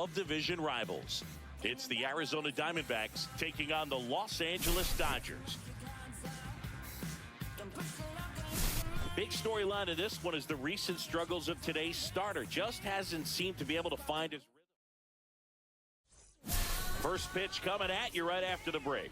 of division rivals. It's the Arizona Diamondbacks taking on the Los Angeles Dodgers. Big storyline of this one is the recent struggles of today's starter. Just hasn't seemed to be able to find his rhythm. First pitch coming at you right after the break.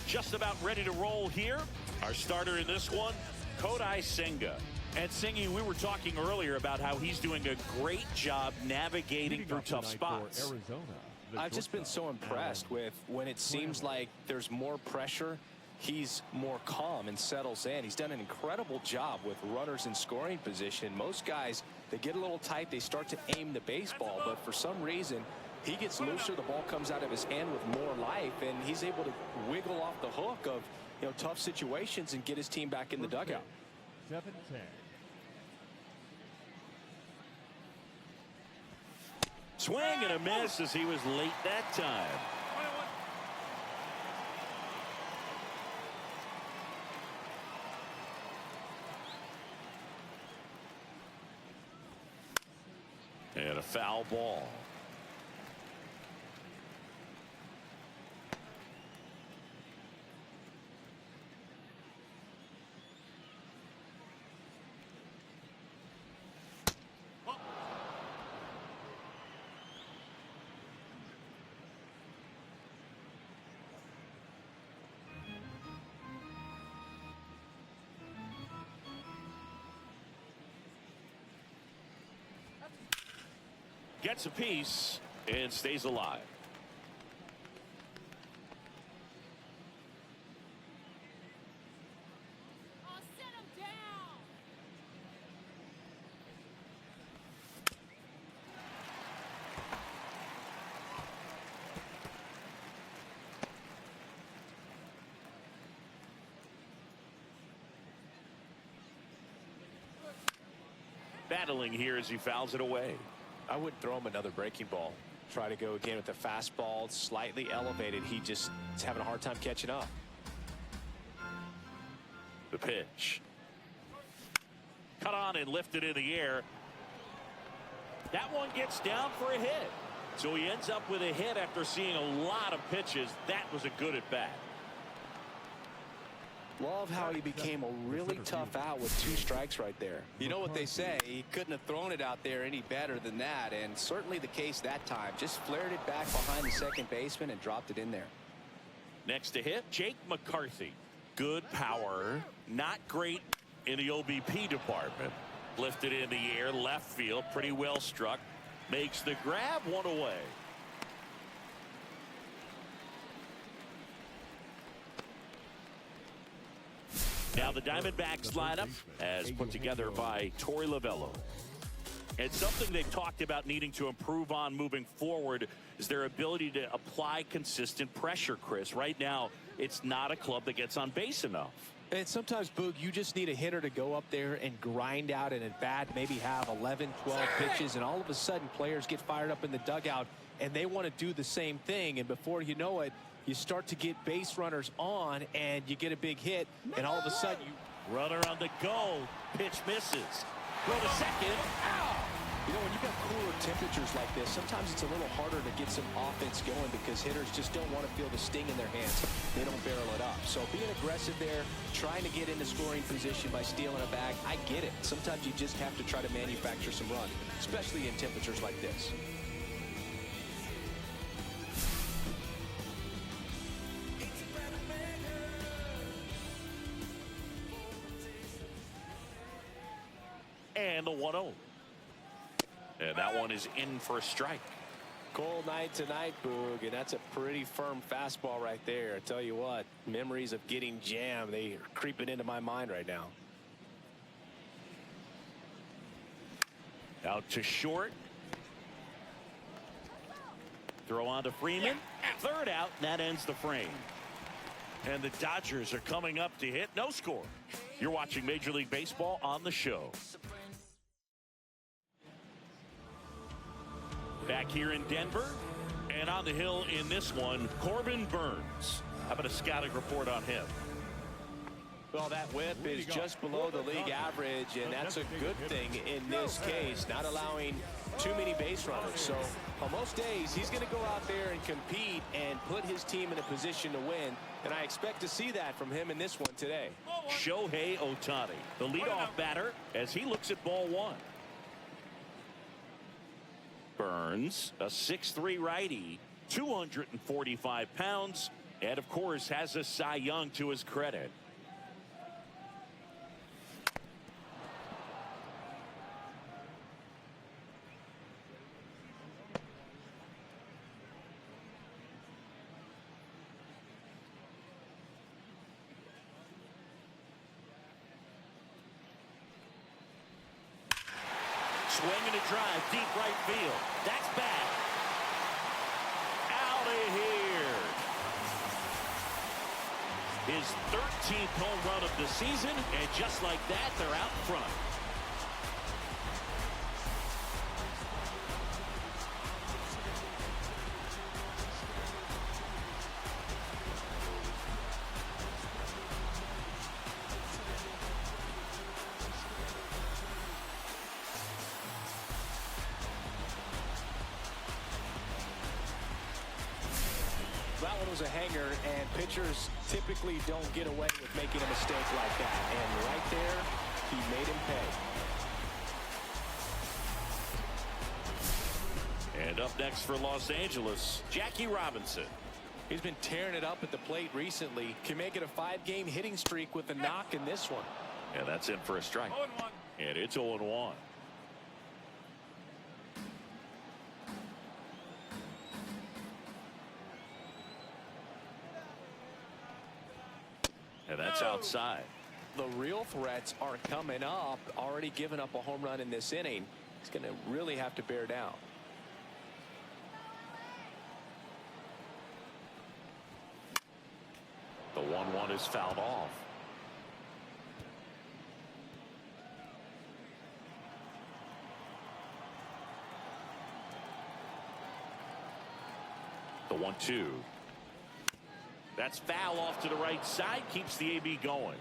Just about ready to roll here. Our starter in this one, Kodai Senga. And Singy, we were talking earlier about how he's doing a great job navigating through tough spots. I've just been so impressed with when it seems like there's more pressure, he's more calm and settles in. He's done an incredible job with runners in scoring position. Most guys, they get a little tight, they start to aim the baseball, but for some reason, he gets looser, the ball comes out of his hand with more life, and he's able to wiggle off the hook of, tough situations and get his team back in the dugout. 7-10. Swing and a miss as he was late that time. And a foul ball. Gets a piece and stays alive. I'll set him down. Battling here as he fouls it away. I would throw him another breaking ball. Try to go again with the fastball, slightly elevated. He just is having a hard time catching up. The pitch. Cut on and lifted in the air. That one gets down for a hit. So he ends up with a hit after seeing a lot of pitches. That was a good at bat. Love how he became a really tough out with 2 strikes right there. You know what they say, he couldn't have thrown it out there any better than that, and certainly the case that time. Just flared it back behind the second baseman and dropped it in there. Next to hit, Jake McCarthy. Good power, not great in the OBP department. Lifted in the air, left field, pretty well struck. Makes the grab, one away. Now the Diamondbacks lineup as put together by Torey Lovello. And something they've talked about needing to improve on moving forward is their ability to apply consistent pressure, Chris. Right now, it's not a club that gets on base enough. And sometimes, Boog, you just need a hitter to go up there and grind out an at-bat, maybe have 11, 12 pitches, and all of a sudden players get fired up in the dugout, and they want to do the same thing. And before you know it, you start to get base runners on, and you get a big hit, and all of a sudden you... Runner on the go. Pitch misses. Throw to second. Ow! You know, when you've got cooler temperatures like this, sometimes it's a little harder to get some offense going because hitters just don't want to feel the sting in their hands. They don't barrel it up. So being aggressive there, trying to get into scoring position by stealing a bag, I get it. Sometimes you just have to try to manufacture some run, especially in temperatures like this. And the 1-0. And that one is in for a strike. Cold night tonight, Boog, and that's a pretty firm fastball right there. I tell you what, memories of getting jammed, they are creeping into my mind right now. Out to short. Throw on to Freeman. Third out, and that ends the frame. And the Dodgers are coming up to hit. No score. You're watching Major League Baseball on the show. Back here in Denver, and on the hill in this one, Corbin Burns. How about a scouting report on him? Well, that whip is just below the league average, and that's a good thing in this case, not allowing too many base runners. So on most days, he's going to go out there and compete and put his team in a position to win, and I expect to see that from him in this one today. Shohei Ohtani, the leadoff batter, as he looks at ball one. Burns, a 6'3" righty, 245 pounds, and of course has a Cy Young to his credit. Swing and a drive, deep right field. That's back. Out of here. His 13th home run of the season, and just like that, they're out in front. That one was a hanger, and pitchers typically don't get away with making a mistake like that. And right there, he made him pay. And up next for Los Angeles, Jackie Robinson. He's been tearing it up at the plate recently. Can make it a 5-game hitting streak with a knock in this one. And that's in for a strike. 0-1. And it's 0-1. And that's outside. The real threats are coming up. Already given up a home run in this inning. He's going to really have to bear down. The 1-1 is fouled off. The 1-2. That's foul off to the right side, keeps the AB going.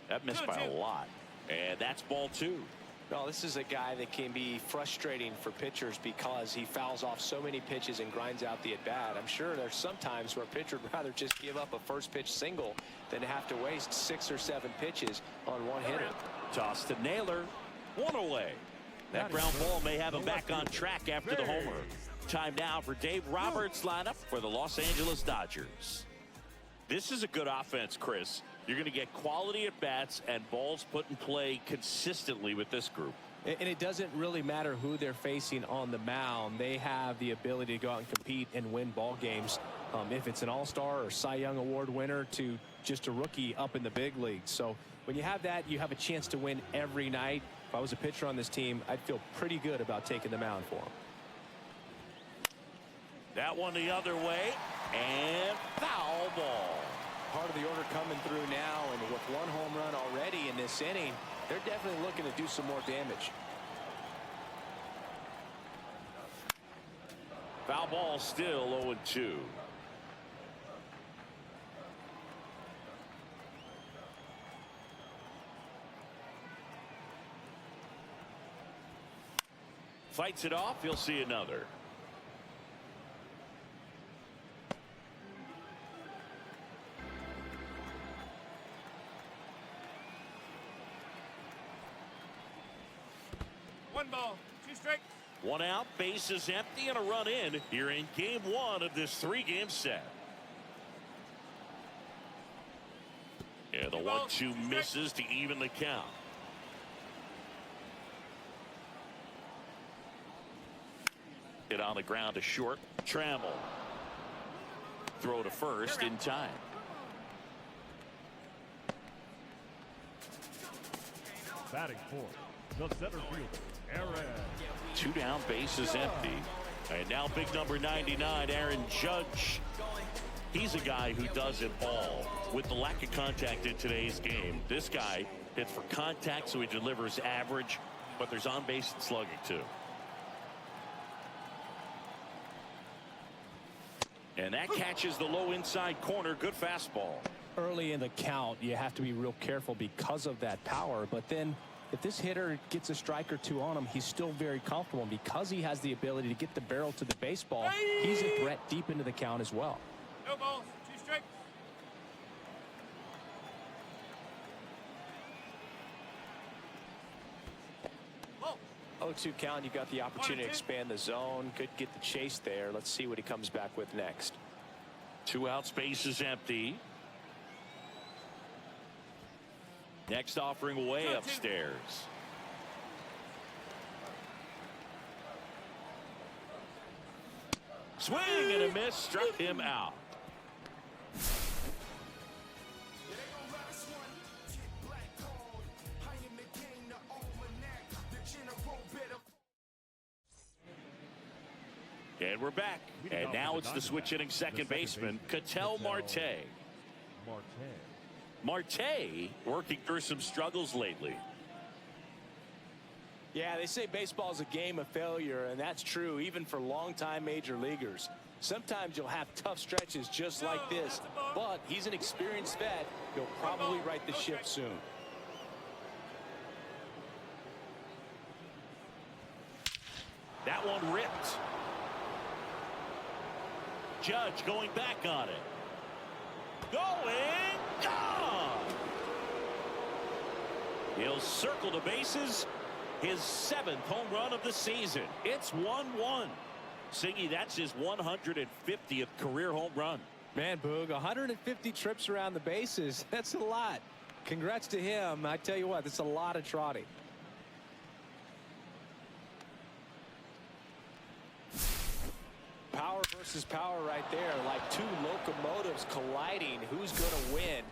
That missed by a lot. And that's ball two. Well, this is a guy that can be frustrating for pitchers because he fouls off so many pitches and grinds out the at-bat. I'm sure there's some times where a pitcher would rather just give up a first pitch single than have to waste 6 or 7 pitches on one hitter. Toss to Naylor, one away. That ground ball may have him back on track after the homer. Time now for Dave Roberts' lineup for the Los Angeles Dodgers. This is a good offense, Chris. You're going to get quality at bats and balls put in play consistently with this group. And it doesn't really matter who they're facing on the mound. They have the ability to go out and compete and win ball games. If it's an all-star or Cy Young Award winner to just a rookie up in the big leagues. So when you have that, you have a chance to win every night. If I was a pitcher on this team, I'd feel pretty good about taking the mound for him. That one the other way, and foul ball. Part of the order coming through now, and with 1 home run already in this inning, they're definitely looking to do some more damage. Foul ball still 0-2. Fights it off, you'll see another. One ball, 2 strikes. 1 out, bases empty, and a run in here in game 1 of this 3-game set. Yeah, the 1-2 misses to even the count. Hit on the ground to short. Trammell. Throw to first in time. Batting for the center fielder, Aaron. 2 down, bases empty. And now big number 99, Aaron Judge. He's a guy who does it all. With the lack of contact in today's game, this guy hits for contact, so he delivers average. but there's on base and slugging too. And that catches the low inside corner. Good fastball. Early in the count, you have to be real careful because of that power. But then if this hitter gets a strike or two on him, he's still very comfortable. And because he has the ability to get the barrel to the baseball, he's a threat deep into the count as well. No balls, 2 strikes. Whoa. 0-2 count, you got the opportunity to expand the zone. Could get the chase there. Let's see what he comes back with next. 2 outs, base is empty. Next offering way upstairs. Swing and a miss, struck him out. And we're back. And now it's the switch hitting second baseman, Ketel Marte. Marte working through some struggles lately. Yeah, they say baseball is a game of failure, and that's true even for longtime major leaguers. Sometimes you'll have tough stretches just like this, but he's an experienced vet. He'll probably right the ship soon. That one ripped. Judge going back on it. Going, gone! He'll circle the bases. His 7th home run of the season. It's 1-1. Siggy, that's his 150th career home run. Man, Boog, 150 trips around the bases. That's a lot. Congrats to him. I tell you what, that's a lot of trotting. Power versus power right there, like 2 locomotives colliding. Who's going to win?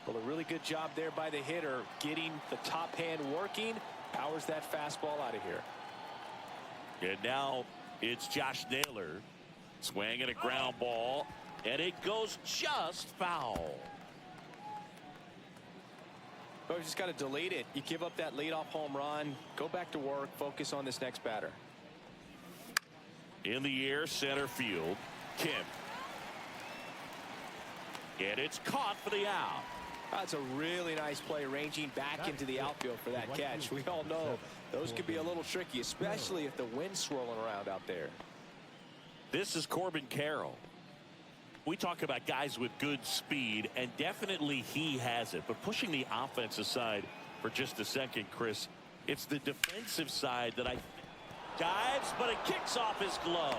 Well, a really good job there by the hitter, getting the top hand working. Powers that fastball out of here. And now it's Josh Naylor swinging a ground ball, and it goes just foul. Oh, you just got to delete it. You give up that leadoff home run, go back to work, focus on this next batter. In the air, center field, Kim. And it's caught for the out. That's a really nice play, ranging back into the outfield for that catch. We all know those could be a little tricky, especially if the wind's swirling around out there. This is Corbin Carroll. We talk about guys with good speed, and definitely he has it. But pushing the offense aside for just a second, Chris, it's the defensive side that I dives, but it kicks off his glove.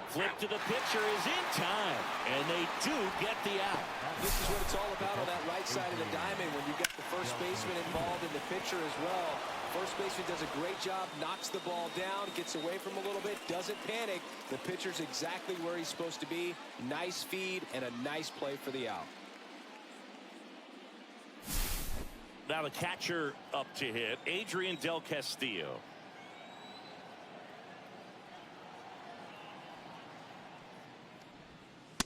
Flip to the pitcher is in time, and they do get the out. This is what it's all about on that right side of the diamond when you get the first baseman involved in the pitcher as well. First baseman does a great job, knocks the ball down, gets away from a little bit, doesn't panic. The pitcher's exactly where he's supposed to be. Nice feed and a nice play for the out. Now the catcher up to hit, Adrian Del Castillo.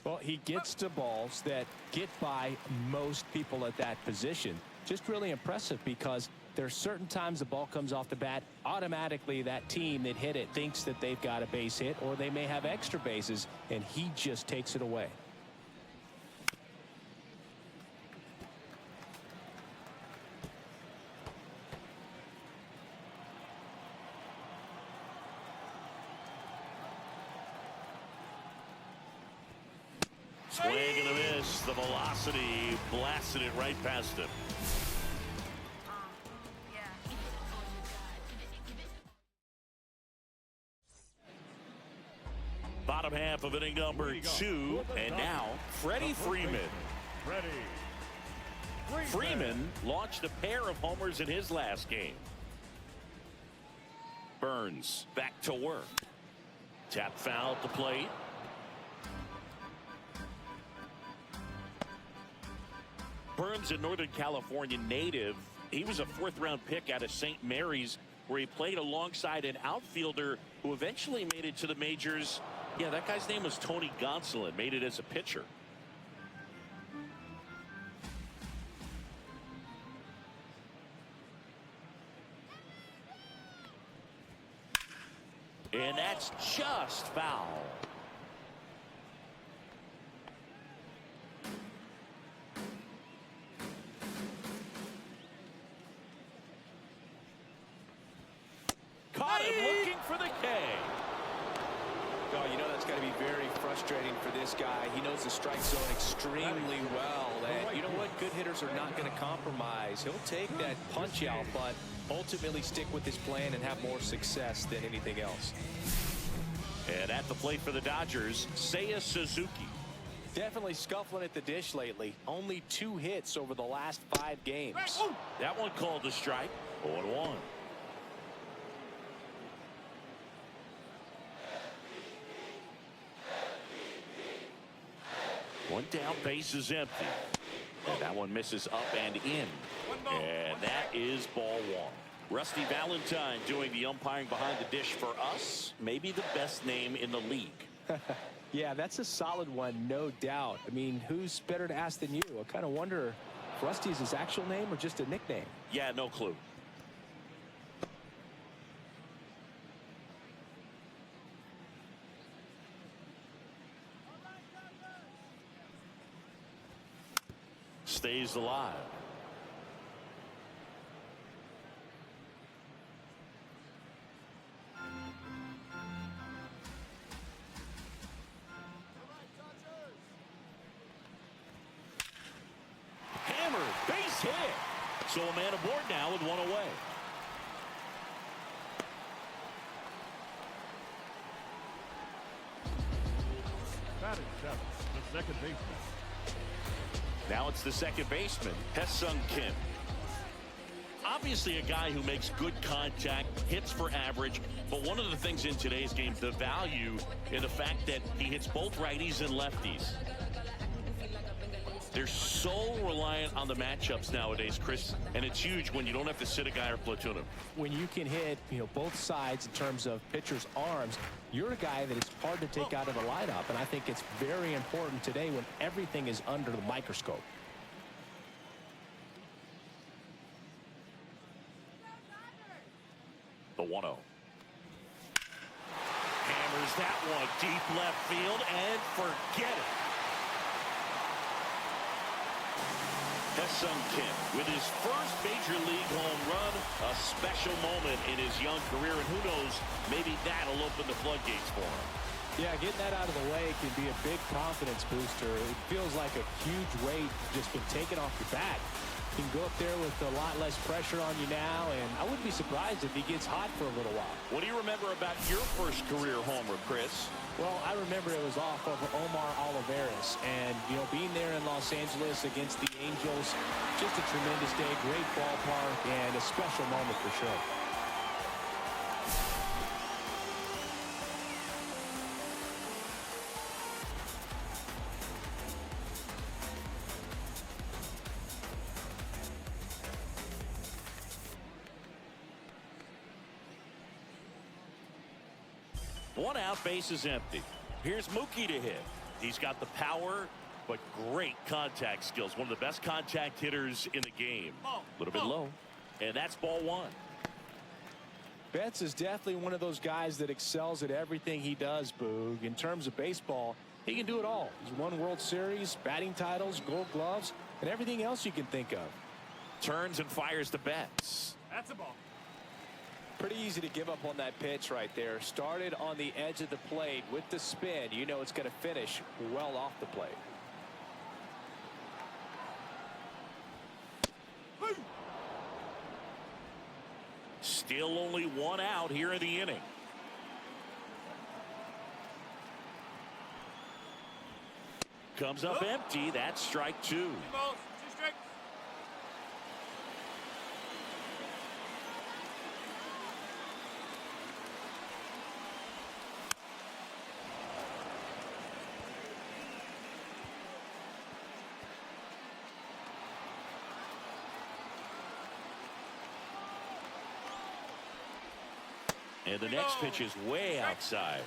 Well, he gets to balls that get by most people at that position. Just really impressive because there's certain times the ball comes off the bat, automatically that team that hit it thinks that they've got a base hit or they may have extra bases, and he just takes it away. Swing and a miss. The velocity blasted it right past him. Bottom half of inning number 2, and now Freddie Freeman. Freeman launched a pair of homers in his last game. Burns back to work. Tap foul at the plate. Burns, a Northern California native. He was a 4th-round pick out of St. Mary's, where he played alongside an outfielder who eventually made it to the majors. Yeah, that guy's name was Tony Gonsolin, made it as a pitcher. And that's just foul. Caught him looking for the K. Oh, you know that's got to be very frustrating for this guy. He knows the strike zone extremely well. And you know what? Good hitters are not going to compromise. He'll take that punch out, but ultimately stick with his plan and have more success than anything else. And at the plate for the Dodgers, Seiya Suzuki. Definitely scuffling at the dish lately. Only 2 hits over the last 5 games. That one called a strike. 0-1. One down, base is empty. And that one misses up and in. And that is ball 1. Rusty Valentine doing the umpiring behind the dish for us. Maybe the best name in the league. Yeah, that's a solid one, no doubt. I mean, who's better to ask than you? I kind of wonder if Rusty is his actual name or just a nickname. Yeah, no clue. Stays alive. Hammered, base hit. So a man aboard now with one away. Batting seventh, the second baseman. Now it's the second baseman, Hesung Kim. Obviously a guy who makes good contact, hits for average, but one of the things in today's game, the value in the fact that he hits both righties and lefties. They're so reliant on the matchups nowadays, Chris, and it's huge when you don't have to sit a guy or platoon him. When you can hit, both sides in terms of pitchers' arms, you're a guy that is hard to take out of the lineup, and I think it's very important today when everything is under the microscope. The 1-0. Hammers that one deep left field and forget it. Hesung Kim with his first major league home run, a special moment in his young career, and who knows, maybe that'll open the floodgates for him. Yeah, getting that out of the way can be a big confidence booster. It feels like a huge weight just been taken off your back. You can go up there with a lot less pressure on you now, and I wouldn't be surprised if he gets hot for a little while. What do you remember about your first career homer, Chris? Well, I remember it was off of Omar Olivares, and being there in Los Angeles against the Angels, just a tremendous day, great ballpark, and a special moment for sure. One out, base is empty. Here's Mookie to hit. He's got the power, but great contact skills. One of the best contact hitters in the game. A little bit low. And that's ball 1. Betts is definitely one of those guys that excels at everything he does, Boog. In terms of baseball, he can do it all. He's won World Series, batting titles, gold gloves, and everything else you can think of. Turns and fires to Betts. That's a ball. Pretty easy to give up on that pitch right there. Started on the edge of the plate with the spin. You know it's going to finish well off the plate. Still only one out here in the inning. Comes up empty. That's strike 2. 2 balls, 2 strikes. And the next pitch is way outside.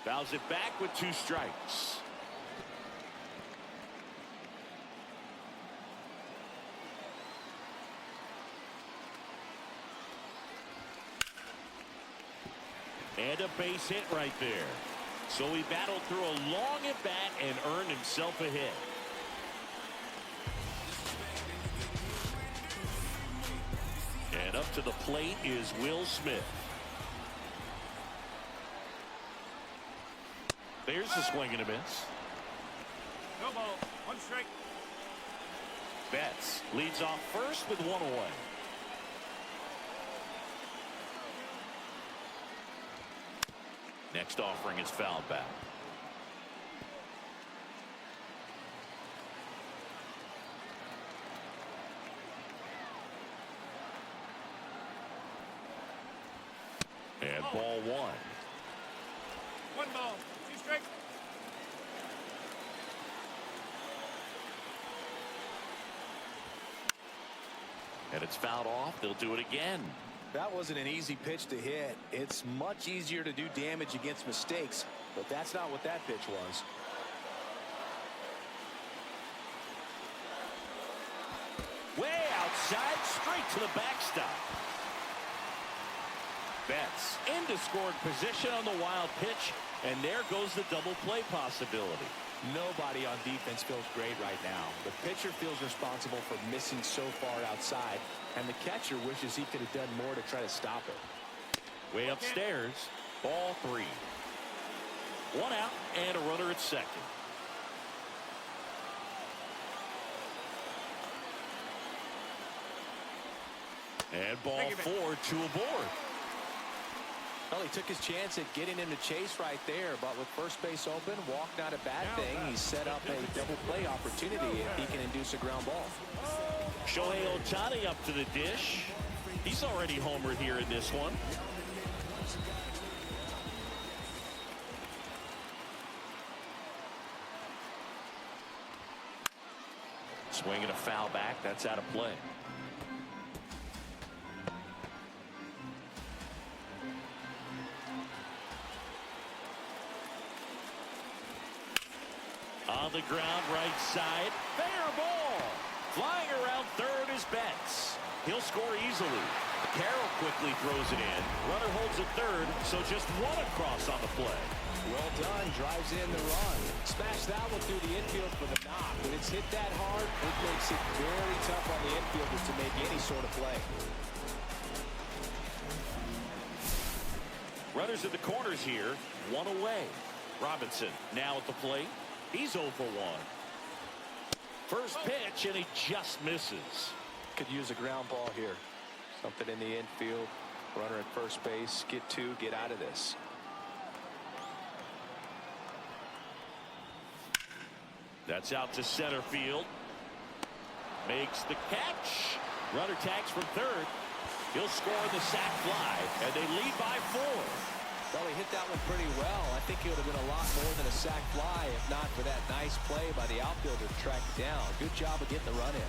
Fouls it back with 2 strikes. And a base hit right there. So he battled through a long at bat and earned himself a hit. And up to the plate is Will Smith. There's a swing and a miss. No ball. 1 strike. Betts leads off first with 1 away. Next offering is fouled back. And ball 1. 1 ball. 2 strike. And it's fouled off. They'll do it again. That wasn't an easy pitch to hit. It's much easier to do damage against mistakes, but that's not what that pitch was. Way outside, straight to the backstop. Betts into scored position on the wild pitch, and there goes the double play possibility. Nobody on defense feels great right now. The pitcher feels responsible for missing so far outside, and the catcher wishes he could have done more to try to stop it. Way upstairs, ball 3. 1 out and a runner at second. And ball 4, 2 aboard. Well, he took his chance at getting him to chase right there, but with first base open, walk not a bad thing. He set up a double play opportunity if he can induce a ground ball. Shohei Ohtani up to the dish. He's already homered here in this one. Swinging a foul back. That's out of play. On the ground, right side. Fair ball. Flying around third is Betts. He'll score easily. Carroll quickly throws it in. Runner holds at third, so just 1 across on the play. Well done. Drives in the run. Smash that one through the infield for the knock. When it's hit that hard, it makes it very tough on the infielders to make any sort of play. Runners at the corners here. 1 away. Robinson now at the plate. He's 0 for 1. First pitch, and he just misses. Could use a ground ball here. Something in the infield. Runner at first base. Get 2. Get out of this. That's out to center field. Makes the catch. Runner tags from third. He'll score the sac fly, and they lead by 4. Well, he hit that one pretty well. I think it would have been a lot more than a sac fly if not for that nice play by the outfielder to track it down. Good job of getting the run in.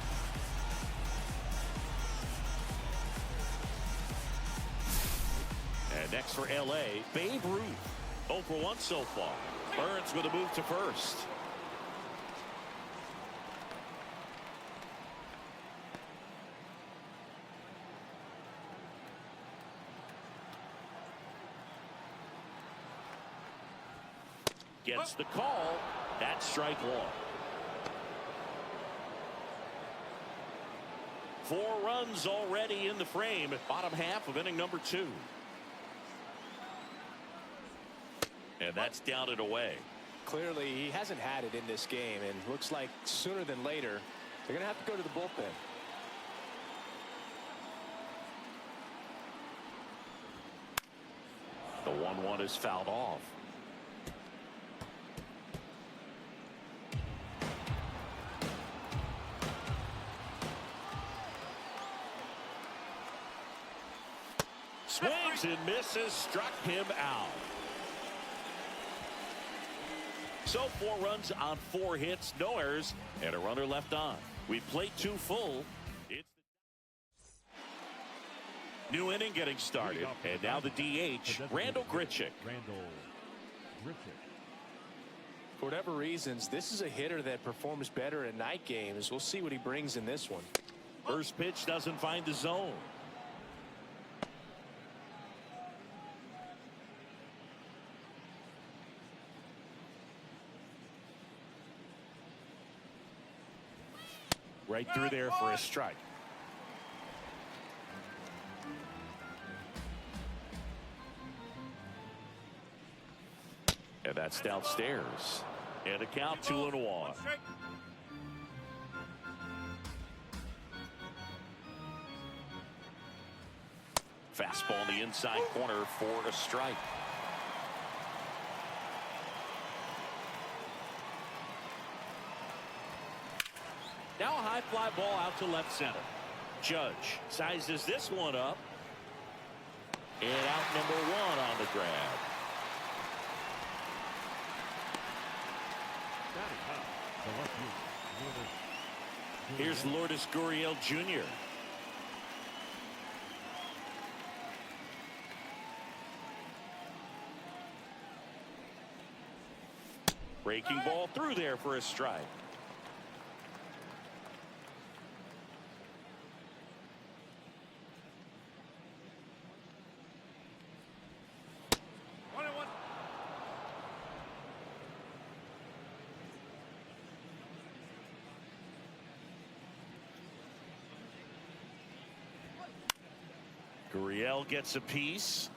And next for L.A., Babe Ruth. 0 for 1 so far. Burns with a move to first. Gets the call. That's strike 1. 4 runs already in the frame at bottom half of inning number 2. And that's down and away. Clearly, he hasn't had it in this game, and looks like sooner than later, they're going to have to go to the bullpen. The 1-1 is fouled off. Swings and misses, struck him out. So 4 runs on 4 hits, no errors, and a runner left on. We played 2 full. It's new inning getting started, and now the DH, Randall Grichuk. Randall For whatever reasons, this is a hitter that performs better in night games. We'll see what he brings in this one. First pitch doesn't find the zone. Right through there for a strike. And that's downstairs. And a count 2-1. Fastball in the inside corner for a strike. Now a high fly ball out to left center. Judge sizes this one up. And out number 1 on the grab. Here's Lourdes Gurriel Jr. Breaking ball through there for a strike. Gurriel gets a piece.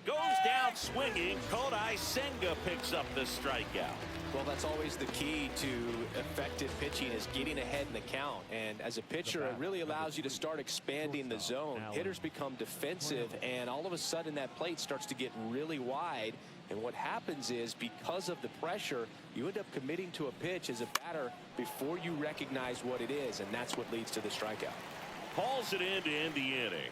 Goes down swinging. Kodai Senga picks up the strikeout. Well, that's always the key to effective pitching, is getting ahead in the count. And as a pitcher, it really allows you to start expanding the zone. Hitters become defensive, and all of a sudden that plate starts to get really wide. And what happens is, because of the pressure, you end up committing to a pitch as a batter before you recognize what it is, and that's what leads to the strikeout. Hauls it in to end the inning.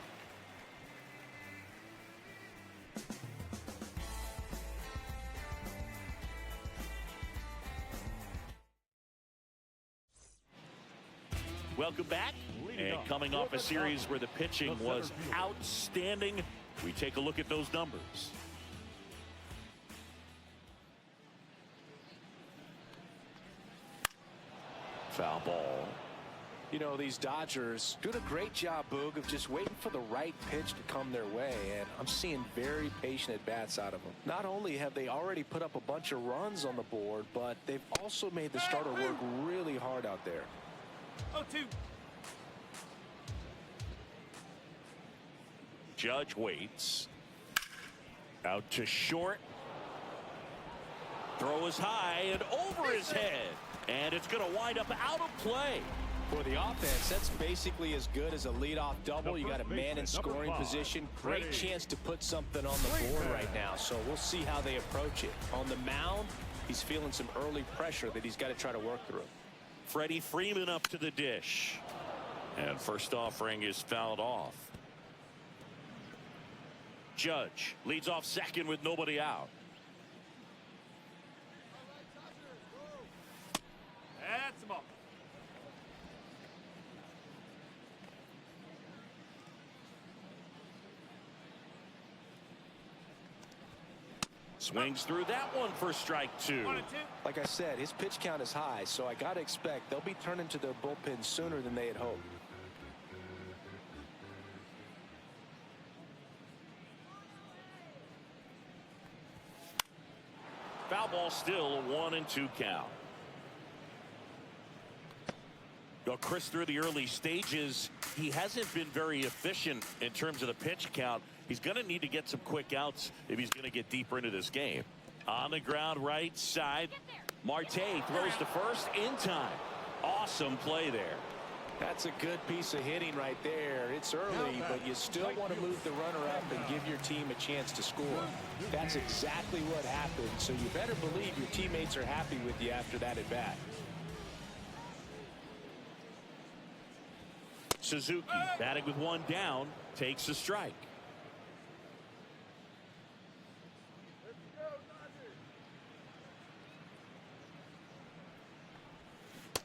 Welcome back. And coming off a series where the pitching was outstanding, we take a look at those numbers. Foul ball. You know, these Dodgers doing a great job, Boog, of just waiting for the right pitch to come their way, and I'm seeing very patient at-bats out of them. Not only have they already put up a bunch of runs on the board, but they've also made the starter work really hard out there. 0-2. Judge waits. Out to short. Throw is high and over his head. And it's going to wind up out of play. For the offense, that's basically as good as a leadoff double. You got a man in scoring position. Great chance to put something on the board right now. So we'll see how they approach it. On the mound, he's feeling some early pressure that he's got to try to work through. Freddie Freeman up to the dish. And first offering is fouled off. Judge leads off second with nobody out. That's the ball. Swings through that one for strike 2. 1-2. Like I said, his pitch count is high, so I got to expect they'll be turning to their bullpen sooner than they had hoped. Foul ball, still a 1-2 count. Chris, through the early stages, he hasn't been very efficient in terms of the pitch count. He's going to need to get some quick outs if he's going to get deeper into this game. On the ground, right side. Marte throws to first in time. Awesome play there. That's a good piece of hitting right there. It's early, but you still want to move the runner up and give your team a chance to score. That's exactly what happened, so you better believe your teammates are happy with you after that at bat. Suzuki, batting with one down, takes a strike.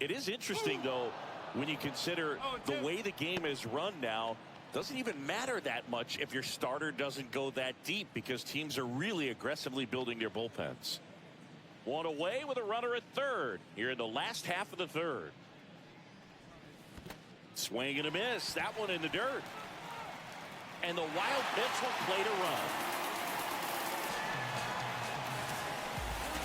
It is interesting, though, when you consider the way the game is run now. Doesn't even matter that much if your starter doesn't go that deep because teams are really aggressively building their bullpens. One away with a runner at third here in the last half of the third. Swing and a miss. That one in the dirt. And the Wild pitch will play to run.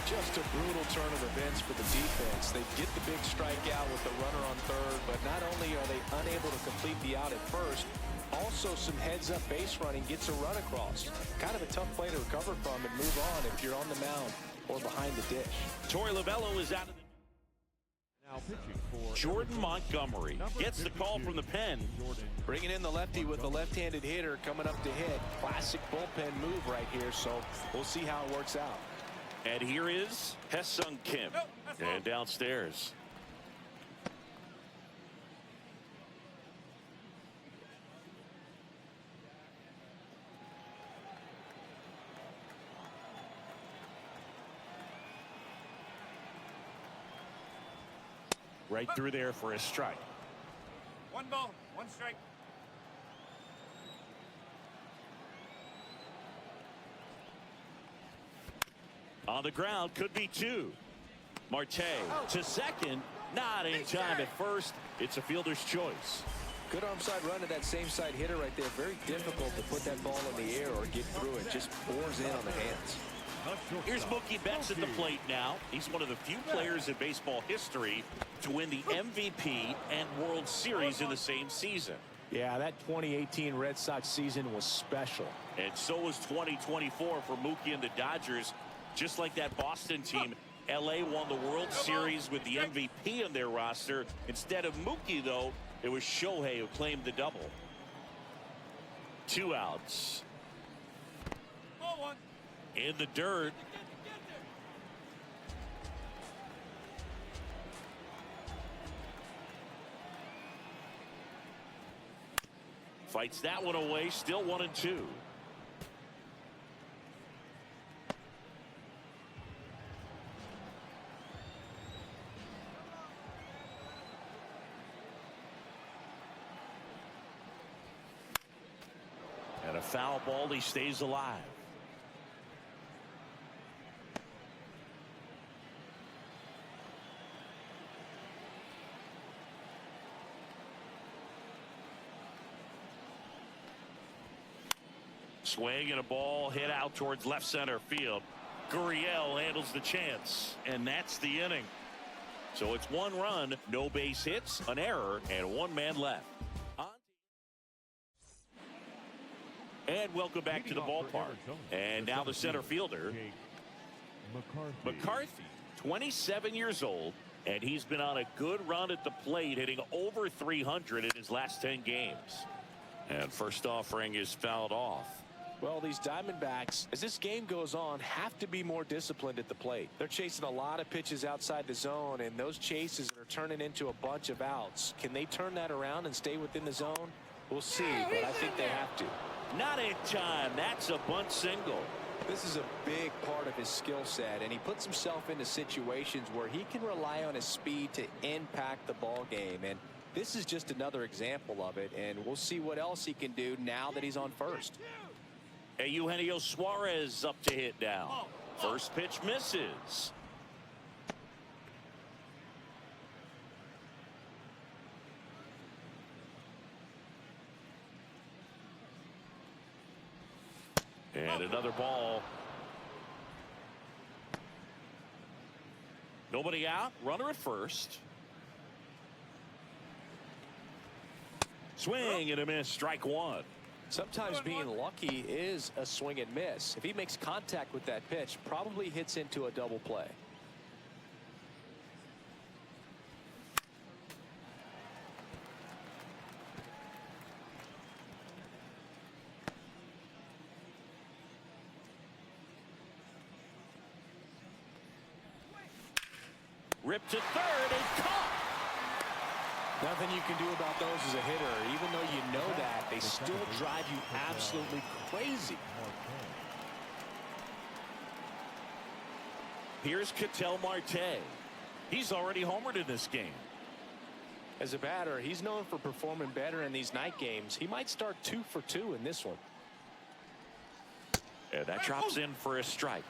Just a brutal turn of events for the defense. They get the big strikeout with the runner on third, but not only are they unable to complete the out at first, also some heads-up base running gets a run across. Kind of a tough play to recover from and move on if you're on the mound or behind the dish. Torey Lovullo is out of the... Now pitching for Jordan Montgomery gets the call from the pen. Bringing in the lefty with the left-handed hitter coming up to hit. Classic bullpen move right here, so we'll see how it works out. And here is Hesung Kim. And downstairs. Right through there for a strike. 1 ball, 1 strike. On the ground, could be 2. Marte to second, not in time at first. It's a fielder's choice. Good arm side run to that same side hitter right there. Very difficult to put that ball in the air or get through it. Just bores in on the hands. Here's Mookie Betts at the plate now. He's one of the few players in baseball history to win the MVP and World Series in the same season. Yeah, that 2018 Red Sox season was special. And so was 2024 for Mookie and the Dodgers. Just like that Boston team, LA won the World Series with the MVP on their roster. Instead of Mookie, though, it was Shohei who claimed the double. 2 outs. Ball 1. In the dirt. Fights that one away. Still 1-2. And a foul ball. He stays alive. Swing and a ball hit out towards left center field. Gurriel handles the chance, and that's the inning. So it's 1 run, no base hits, an error, and 1 man left. And welcome back to the ballpark. And now the center fielder, McCarthy, 27 years old, and he's been on a good run at the plate, hitting over 300 in his last 10 games. And first offering is fouled off. Well, these Diamondbacks, as this game goes on, have to be more disciplined at the plate. They're chasing a lot of pitches outside the zone, and those chases are turning into a bunch of outs. Can they turn that around and stay within the zone? We'll see, but I think they have to. Not in time. That's a bunt single. This is a big part of his skill set, and he puts himself into situations where he can rely on his speed to impact the ball game. And this is just another example of it, and we'll see what else he can do now that he's on first. Eugenio Suarez up to hit now. First pitch misses. And another ball. Nobody out. Runner at first. Swing and a miss. Strike 1. Sometimes being lucky is a swing and miss. If he makes contact with that pitch, probably hits into a double play. Ripped to third and caught. Nothing you can do about those as a hitter. Even though you know that, they still drive you absolutely crazy. Here's Ketel Marte. He's already homered in this game. As a batter, he's known for performing better in these night games. He might start 2 for 2 in this one. And that drops in for a strike.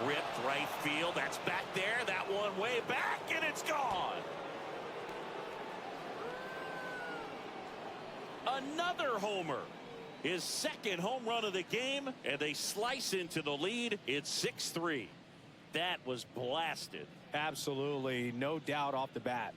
Ripped right field. That's back there. That one way back, and it's gone. Another homer. His second home run of the game, and they slice into the lead. It's 6-3. That was blasted. Absolutely, no doubt off the bat.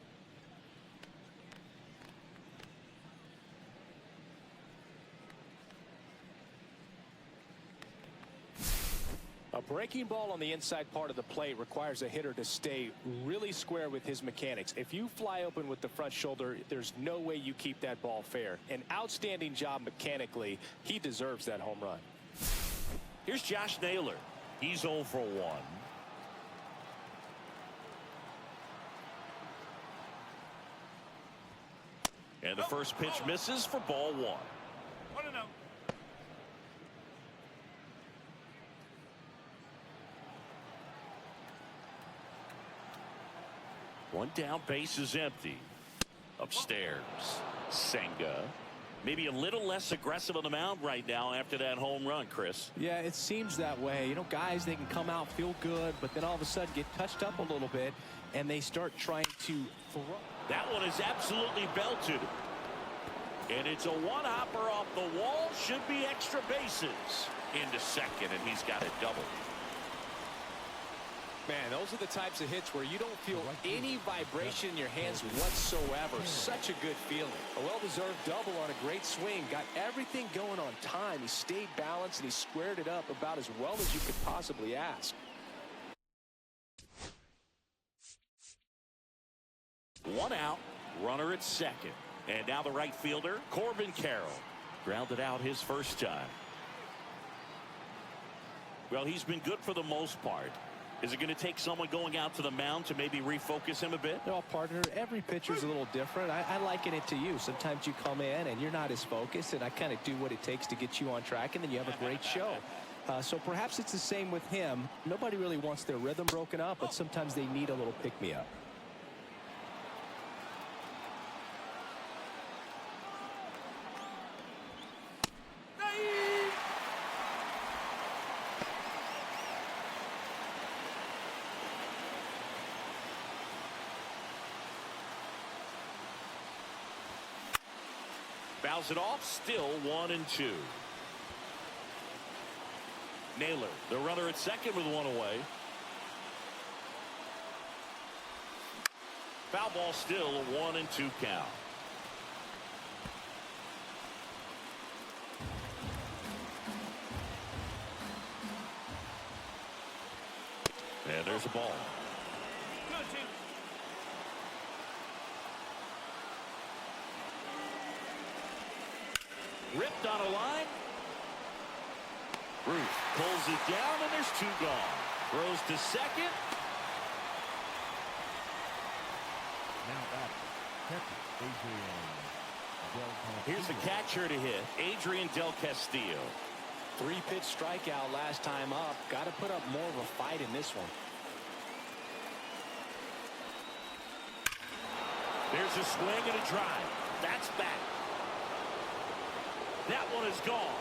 A breaking ball on the inside part of the plate requires a hitter to stay really square with his mechanics. If you fly open with the front shoulder, there's no way you keep that ball fair. An outstanding job mechanically. He deserves that home run. Here's Josh Naylor. He's 0 for 1. And the first pitch misses for ball 1. 1-0. One down, base is empty. Upstairs, Senga. Maybe a little less aggressive on the mound right now after that home run, Chris. Yeah, it seems that way. You know, guys, they can come out, feel good, but then all of a sudden get touched up a little bit, and they start trying to throw. That one is absolutely belted. And it's a one-hopper off the wall. Should be extra bases. Into second, and he's got it double. Man, those are the types of hits where you don't feel any vibration in your hands whatsoever. Such a good feeling. A well-deserved double on a great swing. Got everything going on time. He stayed balanced, and he squared it up about as well as you could possibly ask. One out, runner at second. And now the right fielder, Corbin Carroll. Grounded out his first time. Well, he's been good for the most part. Is it going to take someone going out to the mound to maybe refocus him a bit? No, partner, every pitcher's a little different. I liken it to you. Sometimes you come in and you're not as focused, and I kind of do what it takes to get you on track, and then you have a great show. So perhaps it's the same with him. Nobody really wants their rhythm broken up, but sometimes they need a little pick-me-up. Fouls it off, still 1-2. Naylor, the runner at second with one away. Foul ball, still a 1-2 count. And there's a ball. Ripped on a line. Ruth pulls it down, and there's 2 gone. Throws to second. Now back, Here's the catcher to hit, Adrian Del Castillo. 3-pitch strikeout last time up. Got to put up more of a fight in this one. There's a swing and a drive. That's back. That one is gone.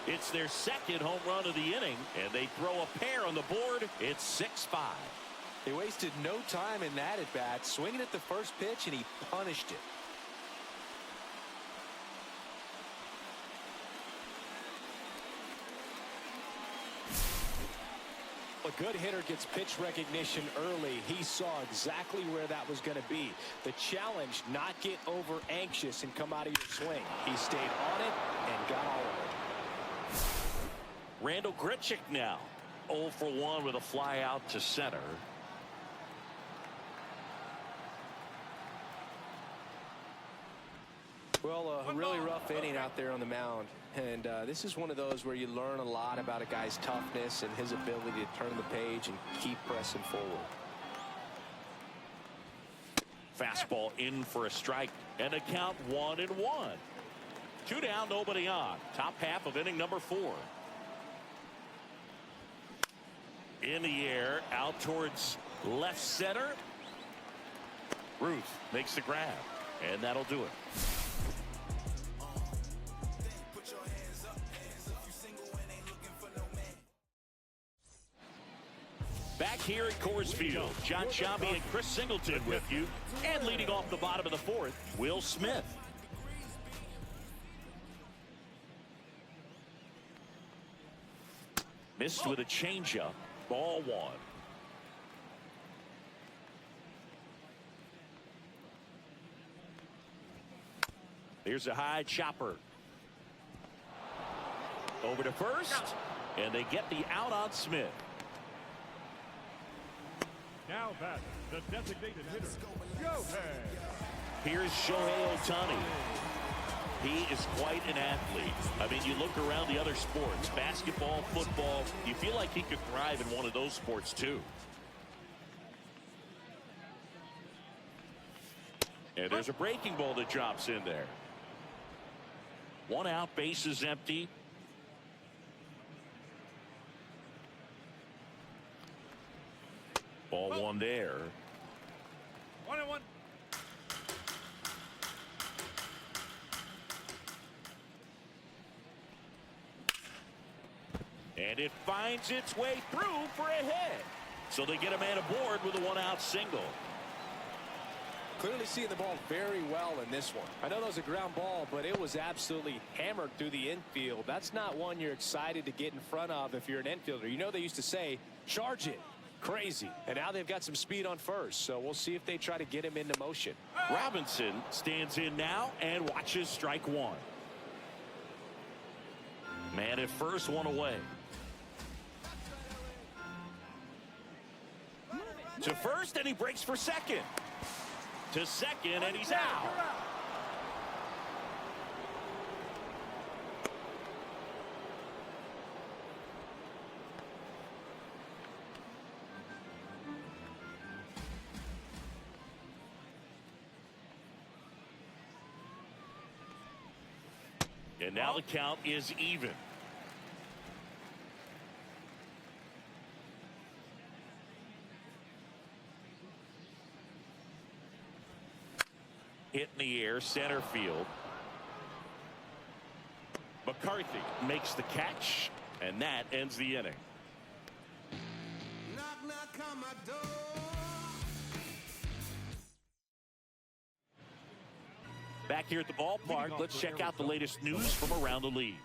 It's their second home run of the inning, and they throw a pair on the board. It's 6-5. They wasted no time in that at bat, swinging at the first pitch, and he punished it. A good hitter gets pitch recognition early. He saw exactly where that was going to be. The challenge, not get over anxious and come out of your swing. He stayed on it and got all of it. Randall Grichuk now 0 for 1 with a fly out to center. Well, a really rough inning out there on the mound. And this is one of those where you learn a lot about a guy's toughness and his ability to turn the page and keep pressing forward. Fastball in for a strike, and a count 1-1. 2 down, nobody on. Top half of inning number 4. In the air, out towards left center. Ruth makes the grab, and that'll do it. Back here at Coors Field, John Sciambi and Chris Singleton with you. And leading off the bottom of the 4th, Will Smith. Missed with a changeup. Ball 1. Here's a high chopper. Over to first, and they get the out on Smith. Now back, the designated hitter, Shohei. Here's Shohei Ohtani. He is quite an athlete. I mean, you look around the other sports, basketball, football, you feel like he could thrive in one of those sports too. And there's a breaking ball that drops in there. 1 out, bases empty. Ball 1 there. 1-1. And it finds its way through for a hit. So they get a man aboard with a 1-out single. Clearly seeing the ball very well in this one. I know that was a ground ball, but it was absolutely hammered through the infield. That's not one you're excited to get in front of if you're an infielder. You know, they used to say, charge it. Crazy. And now they've got some speed on first, so we'll see if they try to get him into motion. Robinson stands in now and watches strike 1. Man at first, 1 away. To first, and he breaks for second. To second, and he's out. And now the count is even. Hit in the air, center field. McCarthy makes the catch, and that ends the inning. Knock, knock on my door. Back here at the ballpark, let's check out the latest news from around the league.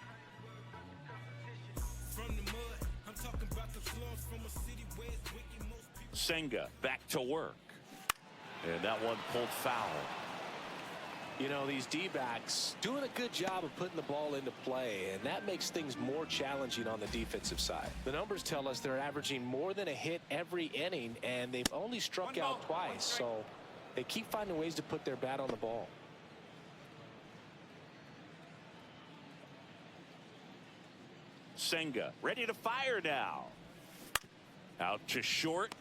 Senga back to work. And that one pulled foul. You know, these D-backs doing a good job of putting the ball into play, and that makes things more challenging on the defensive side. The numbers tell us they're averaging more than a hit every inning, and they've only struck out twice, so they keep finding ways to put their bat on the ball. Senga ready to fire now. Out to short.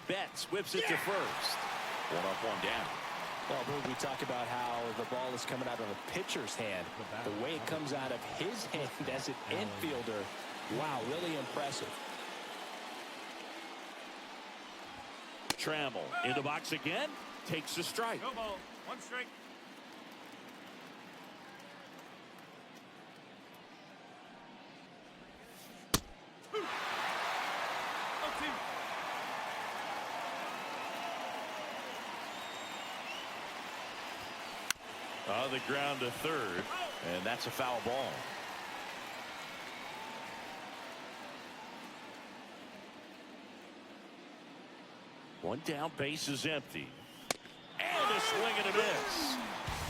Betts whips it to first. 1 up, 1 down. Well, Boog, we talk about how the ball is coming out of a pitcher's hand. The way it comes out of his hand as an infielder, wow, really impressive. Trammell in the box again, takes the strike. No ball. 1 strike. On the ground to third, and that's a foul ball. One down, base is empty. And a swing and a miss.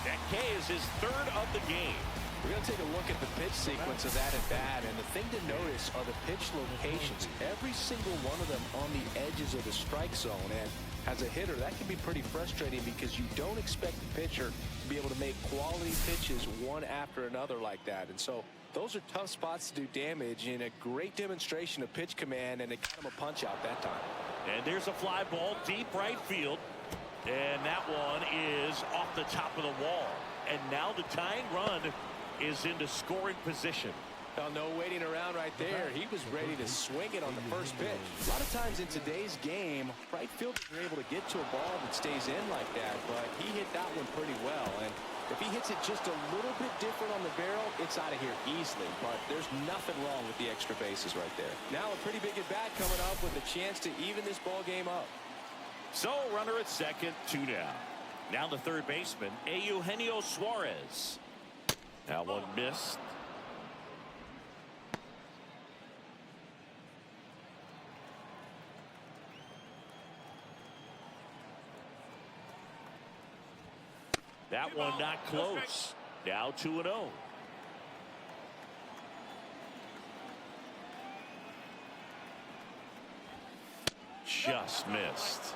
That K is his 3rd of the game. We're going to take a look at the pitch sequence of that at bat, and the thing to notice are the pitch locations. Every single one of them on the edges of the strike zone, and As a hitter, that can be pretty frustrating because you don't expect the pitcher to be able to make quality pitches one after another like that. And so those are tough spots to do damage, and a great demonstration of pitch command, and it got him a punch out that time. And there's a fly ball deep right field. And that one is off the top of the wall. And now the tying run is into scoring position. Well, no waiting around right there. He was ready to swing it on the first pitch. A lot of times in today's game, right fielders are able to get to a ball that stays in like that, but he hit that one pretty well. And if he hits it just a little bit different on the barrel, it's out of here easily. But there's nothing wrong with the extra bases right there. Now a pretty big at-bat coming up with a chance to even this ball game up. So runner at second, 2 down. Now the third baseman, Eugenio Suarez. That one missed. That one not close. Now 2-0. Just missed.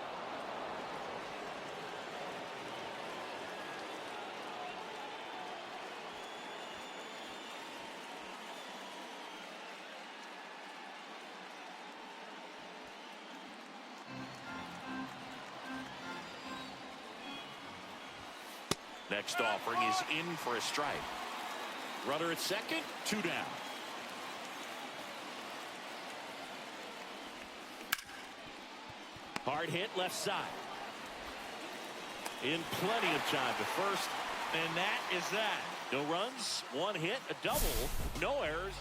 Next offering is in for a strike. Runner at second, 2 down. Hard hit left side. In plenty of time to first, and that is that. No runs, 1 hit, a double, no errors.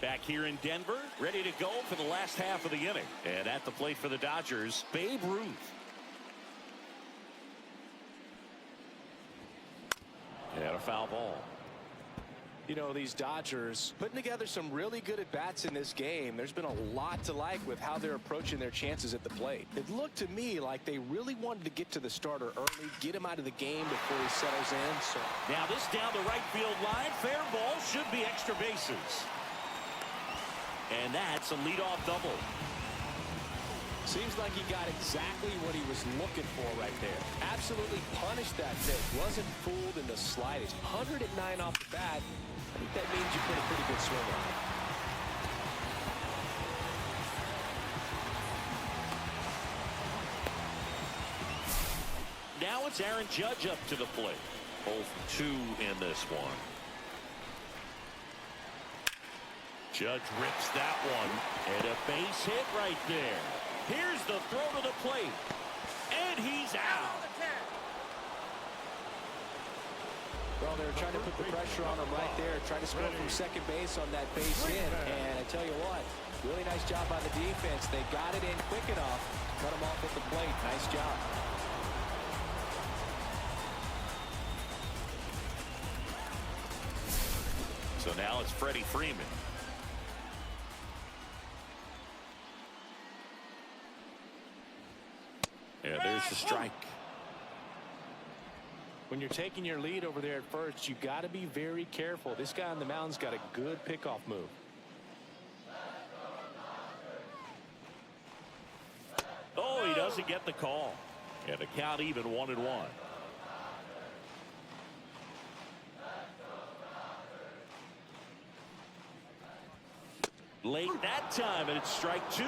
Back here in Denver, ready to go for the last half of the inning. And at the plate for the Dodgers, Babe Ruth. And a foul ball. You know, these Dodgers putting together some really good at-bats in this game. There's been a lot to like with how they're approaching their chances at the plate. It looked to me like they really wanted to get to the starter early, get him out of the game before he settles in. So now this down the right field line, fair ball, should be extra bases. And that's a leadoff double. Seems like he got exactly what he was looking for right there. Absolutely punished that pitch. Wasn't fooled in the slightest. 109 off the bat. I think that means you put a pretty good swing on it. Now it's Aaron Judge up to the plate. Both 2 in this one. Judge rips that one, and a base hit right there. Here's the throw to the plate, and he's out. Well, they're trying to put the pressure on him right there, trying to score from second base on that base hit, and I tell you what, really nice job by the defense. They got it in quick enough, cut him off at the plate. Nice job. So now it's Freddie Freeman. Yeah, there's the strike. When you're taking your lead over there at first, you got to be very careful. This guy on the mound's got a good pickoff move. Oh, he doesn't get the call. And the count even 1-1. Late that time, and it's strike 2.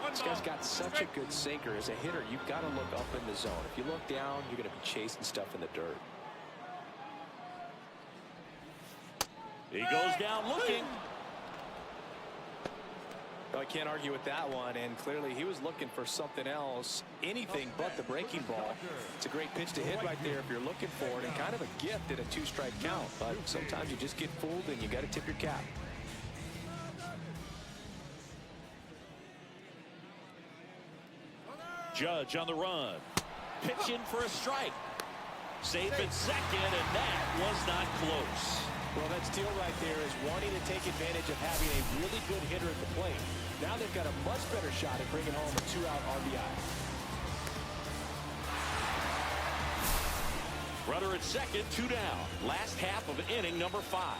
This guy's got such a good sinker. As a hitter, you've got to look up in the zone. If you look down, you're going to be chasing stuff in the dirt. He goes down looking. I can't argue with that one, and clearly he was looking for something else, anything but the breaking ball. It's a great pitch to hit right there if you're looking for it, and kind of a gift at a 2-strike count. But sometimes you just get fooled, and you got to tip your cap. Judge on the run. Pitch in for a strike. Safe at second, and that was not close. Well, that steal right there is wanting to take advantage of having a really good hitter at the plate. Now they've got a much better shot at bringing home a 2-out RBI. Runner at second, 2 down. Last half of inning number 5.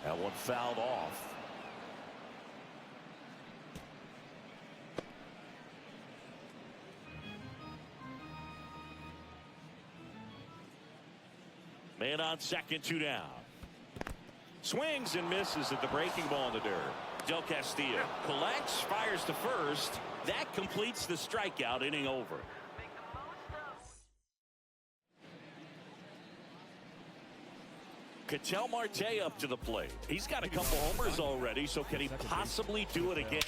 That one fouled off. Man on second, 2 down. Swings and misses at the breaking ball in the dirt. Del Castillo collects, fires to first. That completes the strikeout. Inning over. Ketel Marte up to the plate. He's got a couple homers already, so can he possibly do it again?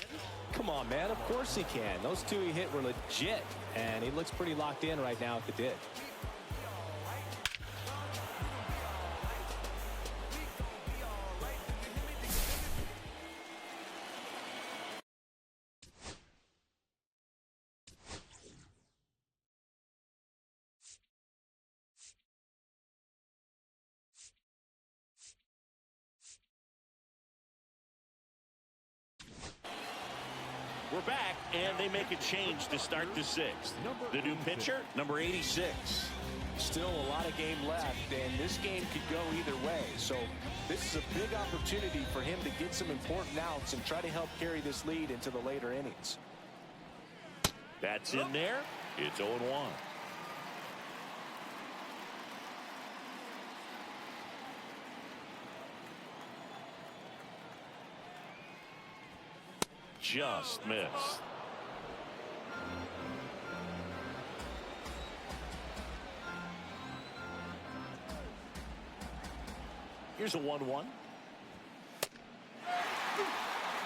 Come on, man. Of course he can. Those 2 he hit were legit, and he looks pretty locked in right now at the ditch. We're back, and they make a change to start the 6th. The new pitcher, number 86. Still a lot of game left, and this game could go either way. So this is a big opportunity for him to get some important outs and try to help carry this lead into the later innings. That's in there. It's 0-1. Just missed. Here's a 1-1.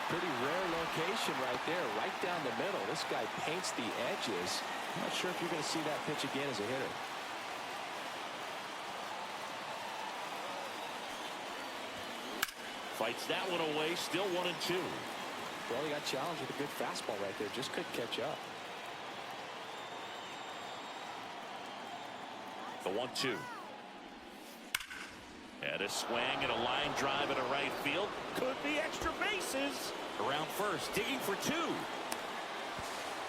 Pretty rare location right there, right down the middle. This guy paints the edges. I'm not sure if you're going to see that pitch again as a hitter. Fights that one away, still 1-2. Well, he got challenged with a good fastball right there. Just couldn't catch up. The 1-2. And a swing and a line drive into right field. Could be extra bases. Around first, digging for 2.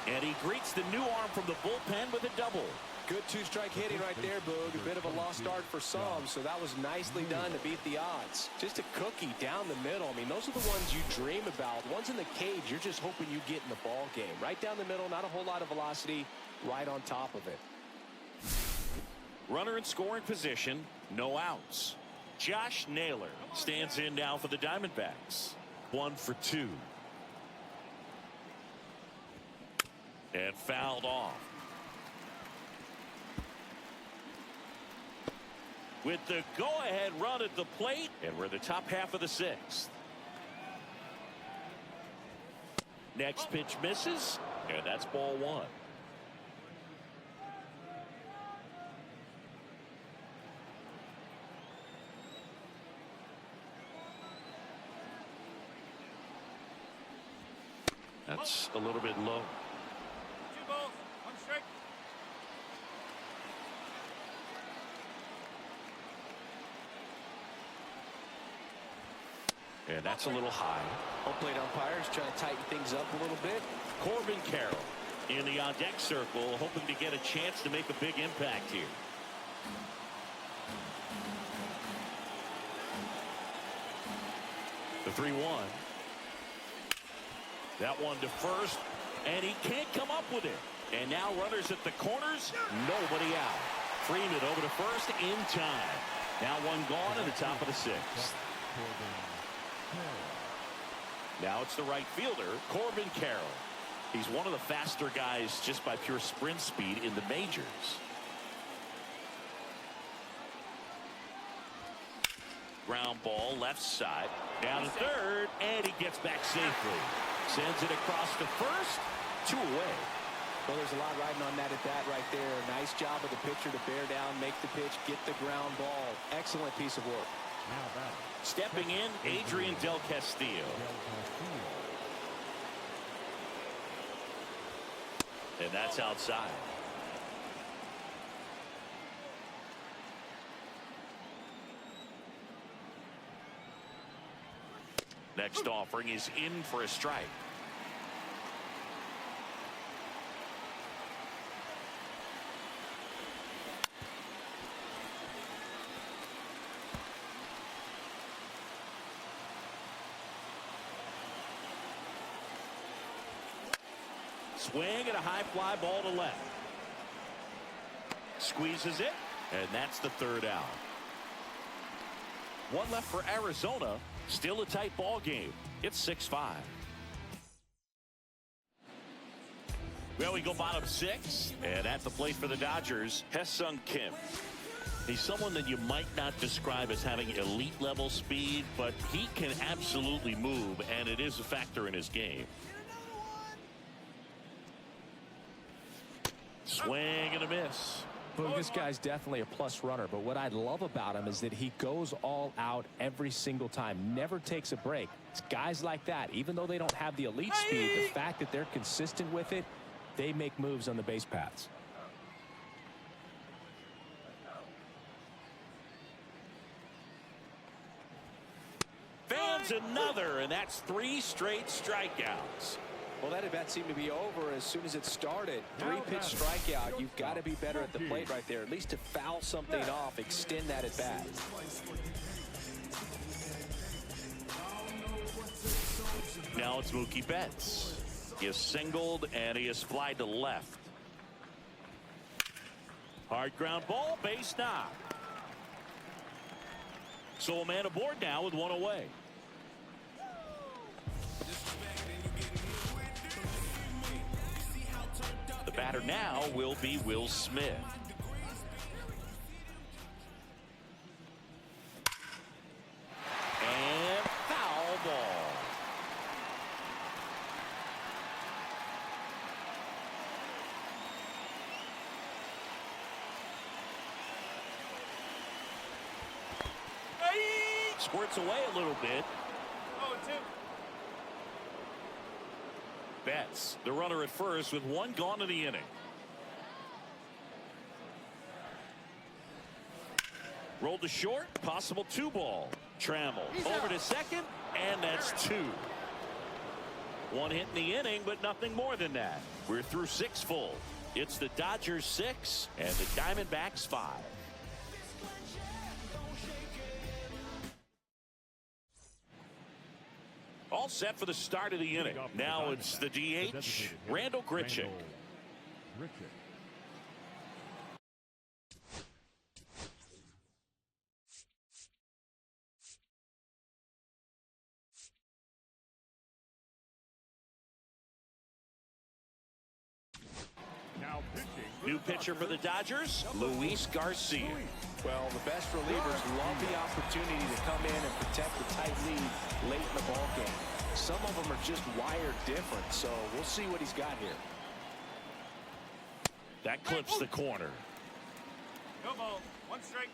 And he greets the new arm from the bullpen with a double. Good 2-strike hitting right there, Boog. A bit of a lost start for some, so that was nicely done to beat the odds. Just a cookie down the middle. I mean, those are the ones you dream about. Ones in the cage, you're just hoping you get in the ball game. Right down the middle, not a whole lot of velocity, right on top of it. Runner in scoring position, no outs. Josh Naylor stands in now for the Diamondbacks. 1 for 2. And fouled off. With the go-ahead run at the plate, and we're in the top half of the 6th. Next pitch misses, and that's ball 1. That's a little bit low. 2 balls, 1 strike. And that's a little high. Home plate umpires trying to tighten things up a little bit. Corbin Carroll in the on-deck circle, hoping to get a chance to make a big impact here. The 3-1. That one to first, and he can't come up with it. And now runners at the corners, nobody out. Freeman over to first in time. Now one gone in the top of the 6th. Now it's the right fielder, Corbin Carroll. He's one of the faster guys just by pure sprint speed in the majors. Ground ball left side, down to third, and he gets back safely. Sends it across to first, 2 away. Well, there's a lot riding on that at bat right there. Nice job of the pitcher to bear down, make the pitch, get the ground ball. Excellent piece of work. Stepping in, Adrian Del Castillo. And that's outside. Next offering is in for a strike. Swing and a high fly ball to left. Squeezes it, and that's the third out. One left for Arizona. Still a tight ball game. It's 6-5. Well, we go bottom 6, and at the plate for the Dodgers, Hye-Sung Kim. He's someone that you might not describe as having elite level speed, but he can absolutely move, and it is a factor in his game. Swing and a miss. Well, this guy's definitely a plus runner, but what I love about him is that he goes all out every single time, never takes a break. It's guys like that, even though they don't have the elite speed, the fact that they're consistent with it, they make moves on the base paths. Fans another, and that's 3 straight strikeouts. Well, that at-bat seemed to be over as soon as it started. 3-pitch strikeout. You've got to be better at the plate right there, at least to foul something off, extend that at-bat. Now it's Mookie Betts. He has singled and he has flied to left. Hard ground ball, base knock. So a man aboard now with 1 away. The batter now will be Will Smith. And foul ball. Squirts away a little bit. Oh, 2. Betts, the runner at first with 1 gone in the inning. Rolled to short, possible 2 ball. Trammell over to second, and that's 2. 1 hit in the inning, but nothing more than that. We're through 6 full. It's the Dodgers 6 and the Diamondbacks 5. All set for the start of the inning. Now it's the DH, Randall Grichuk. Now pitching. New pitcher for the Dodgers, Luis Garcia. Well, the best relievers love the opportunity to come in and protect the tight lead late in the ball game. Some of them are just wired different, so we'll see what he's got here. That clips the corner. No ball. 1 strike.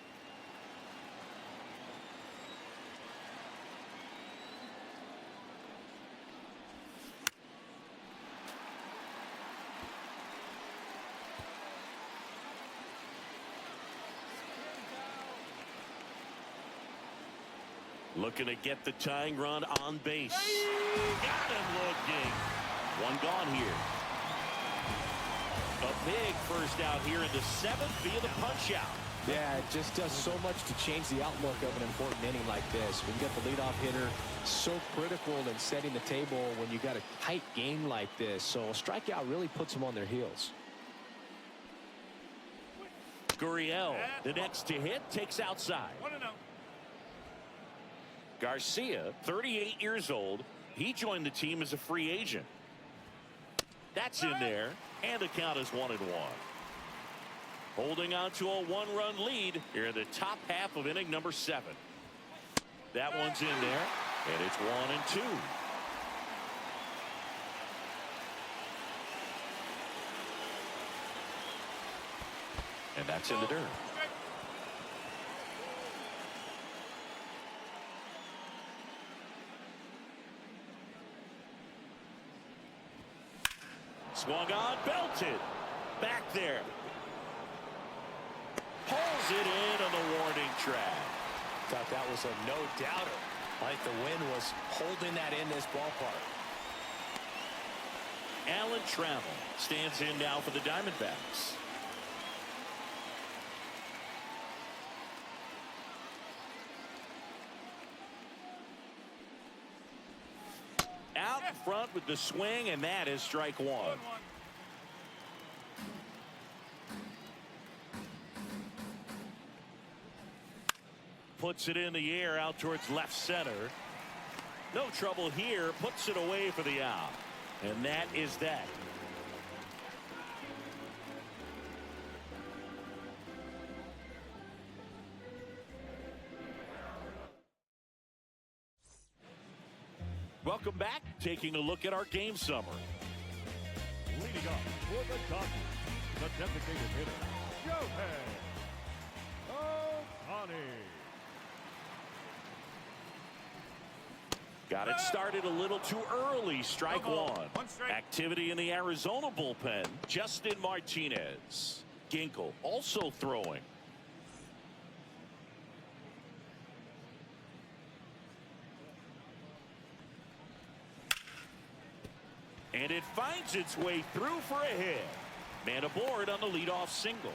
Looking to get the tying run on base. Got him looking. 1 gone here. A big first out here in the 7th via the punch out. Yeah, it just does so much to change the outlook of an important inning like this. When you get the leadoff hitter, so critical in setting the table when you got a tight game like this. So a strikeout really puts them on their heels. Gurriel, the next to hit, takes outside. 1-0. Garcia, 38 years old. He joined the team as a free agent. That's in there, and the count is 1-1. Holding on to a 1-run lead here in the top half of inning number 7. That one's in there, and it's 1-2. And that's in the dirt. Swung on, belted. Back there. Pulls it in on the warning track. Thought that was a no-doubter. Like the wind was holding that in this ballpark. Alan Trammell stands in now for the Diamondbacks. Out in front with the swing, and that is strike 1. puts it in the air out towards left center. No trouble here. Puts it away for the out. And that is that. Welcome back. Taking a look at our game summary. Leading up for the Dodgers, the designated hitter, Shohei Ohtani. Got it started a little too early. Strike one. Activity in the Arizona bullpen. Justin Martinez. Ginkel also throwing. And it finds its way through for a hit. Man aboard on the leadoff single.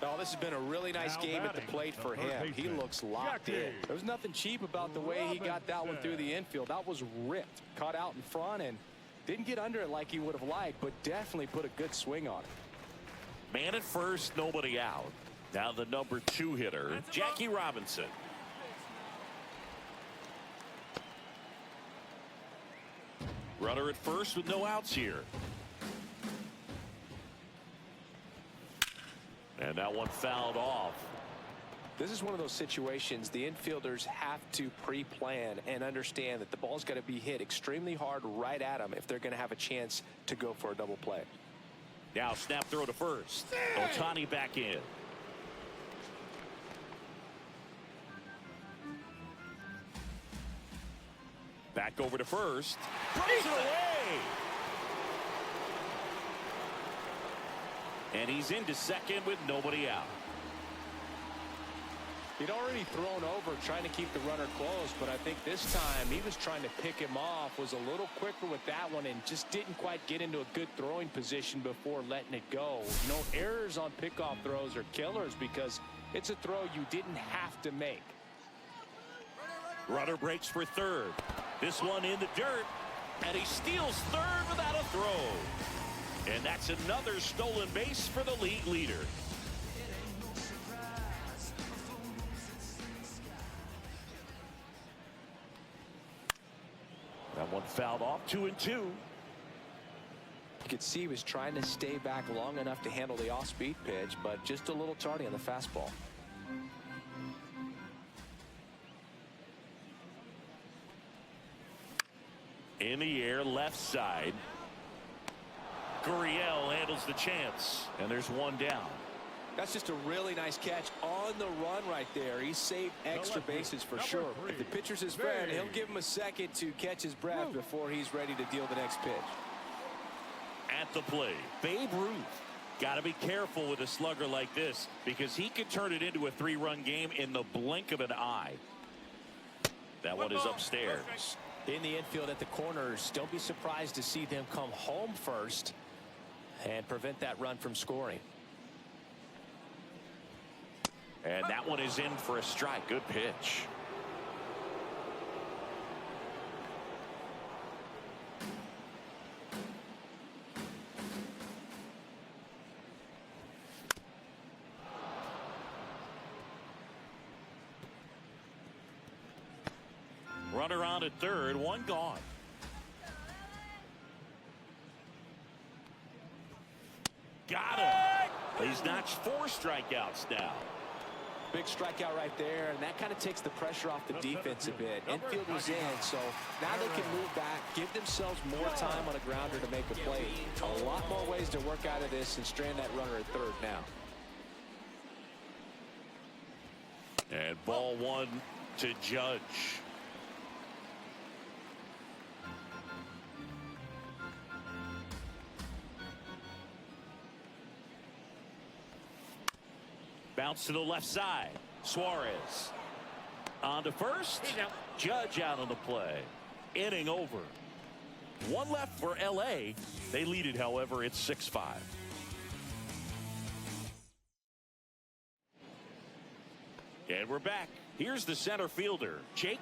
Oh, this has been a really nice game at the plate for him. He looks locked in. There was nothing cheap about the way he got that one through the infield. That was ripped. Caught out in front and didn't get under it like he would have liked, but definitely put a good swing on it. Man at first, nobody out. Now the number 2 hitter, Jackie Robinson. Runner at first with no outs here. And that one fouled off. This is one of those situations the infielders have to pre-plan and understand that the ball's got to be hit extremely hard right at them if they're going to have a chance to go for a double play. Now snap throw to first. Ohtani back in. Back over to first. Throws it away. And he's into second with nobody out. He'd already thrown over trying to keep the runner close, but I think this time he was trying to pick him off, was a little quicker with that one, and just didn't quite get into a good throwing position before letting it go. You know, errors on pickoff throws are killers because it's a throw you didn't have to make. Runner breaks for third. This one in the dirt, and he steals third without a throw. And that's another stolen base for the league leader. That one fouled off, 2-2. You could see he was trying to stay back long enough to handle the off-speed pitch, but just a little tardy on the fastball. In the air, left side. Gurriel handles the chance, and there's one down. That's just a really nice catch on the run right there. He saved extra bases for sure. If the pitcher's his friend, he'll give him a second to catch his breath before he's ready to deal the next pitch. At the plate, Babe Ruth. Got to be careful with a slugger like this because he could turn it into a 3-run game in the blink of an eye. That one is upstairs. In the infield at the corners, don't be surprised to see them come home first and prevent that run from scoring. And that one is in for a strike. Good pitch. Runner on at third, one gone. Got him. He's notched 4 strikeouts now. Big strikeout right there, and that kind of takes the pressure off the defense a bit. Infield was in, so now they can move back, give themselves more time on a grounder to make a play. A lot more ways to work out of this and strand that runner at third now. And ball 1 to Judge. Bounce to the left side. Suarez on to first. Judge out on the play. Inning over. 1 left for LA. They lead it, however, it's 6-5. And we're back. Here's the center fielder, Jake.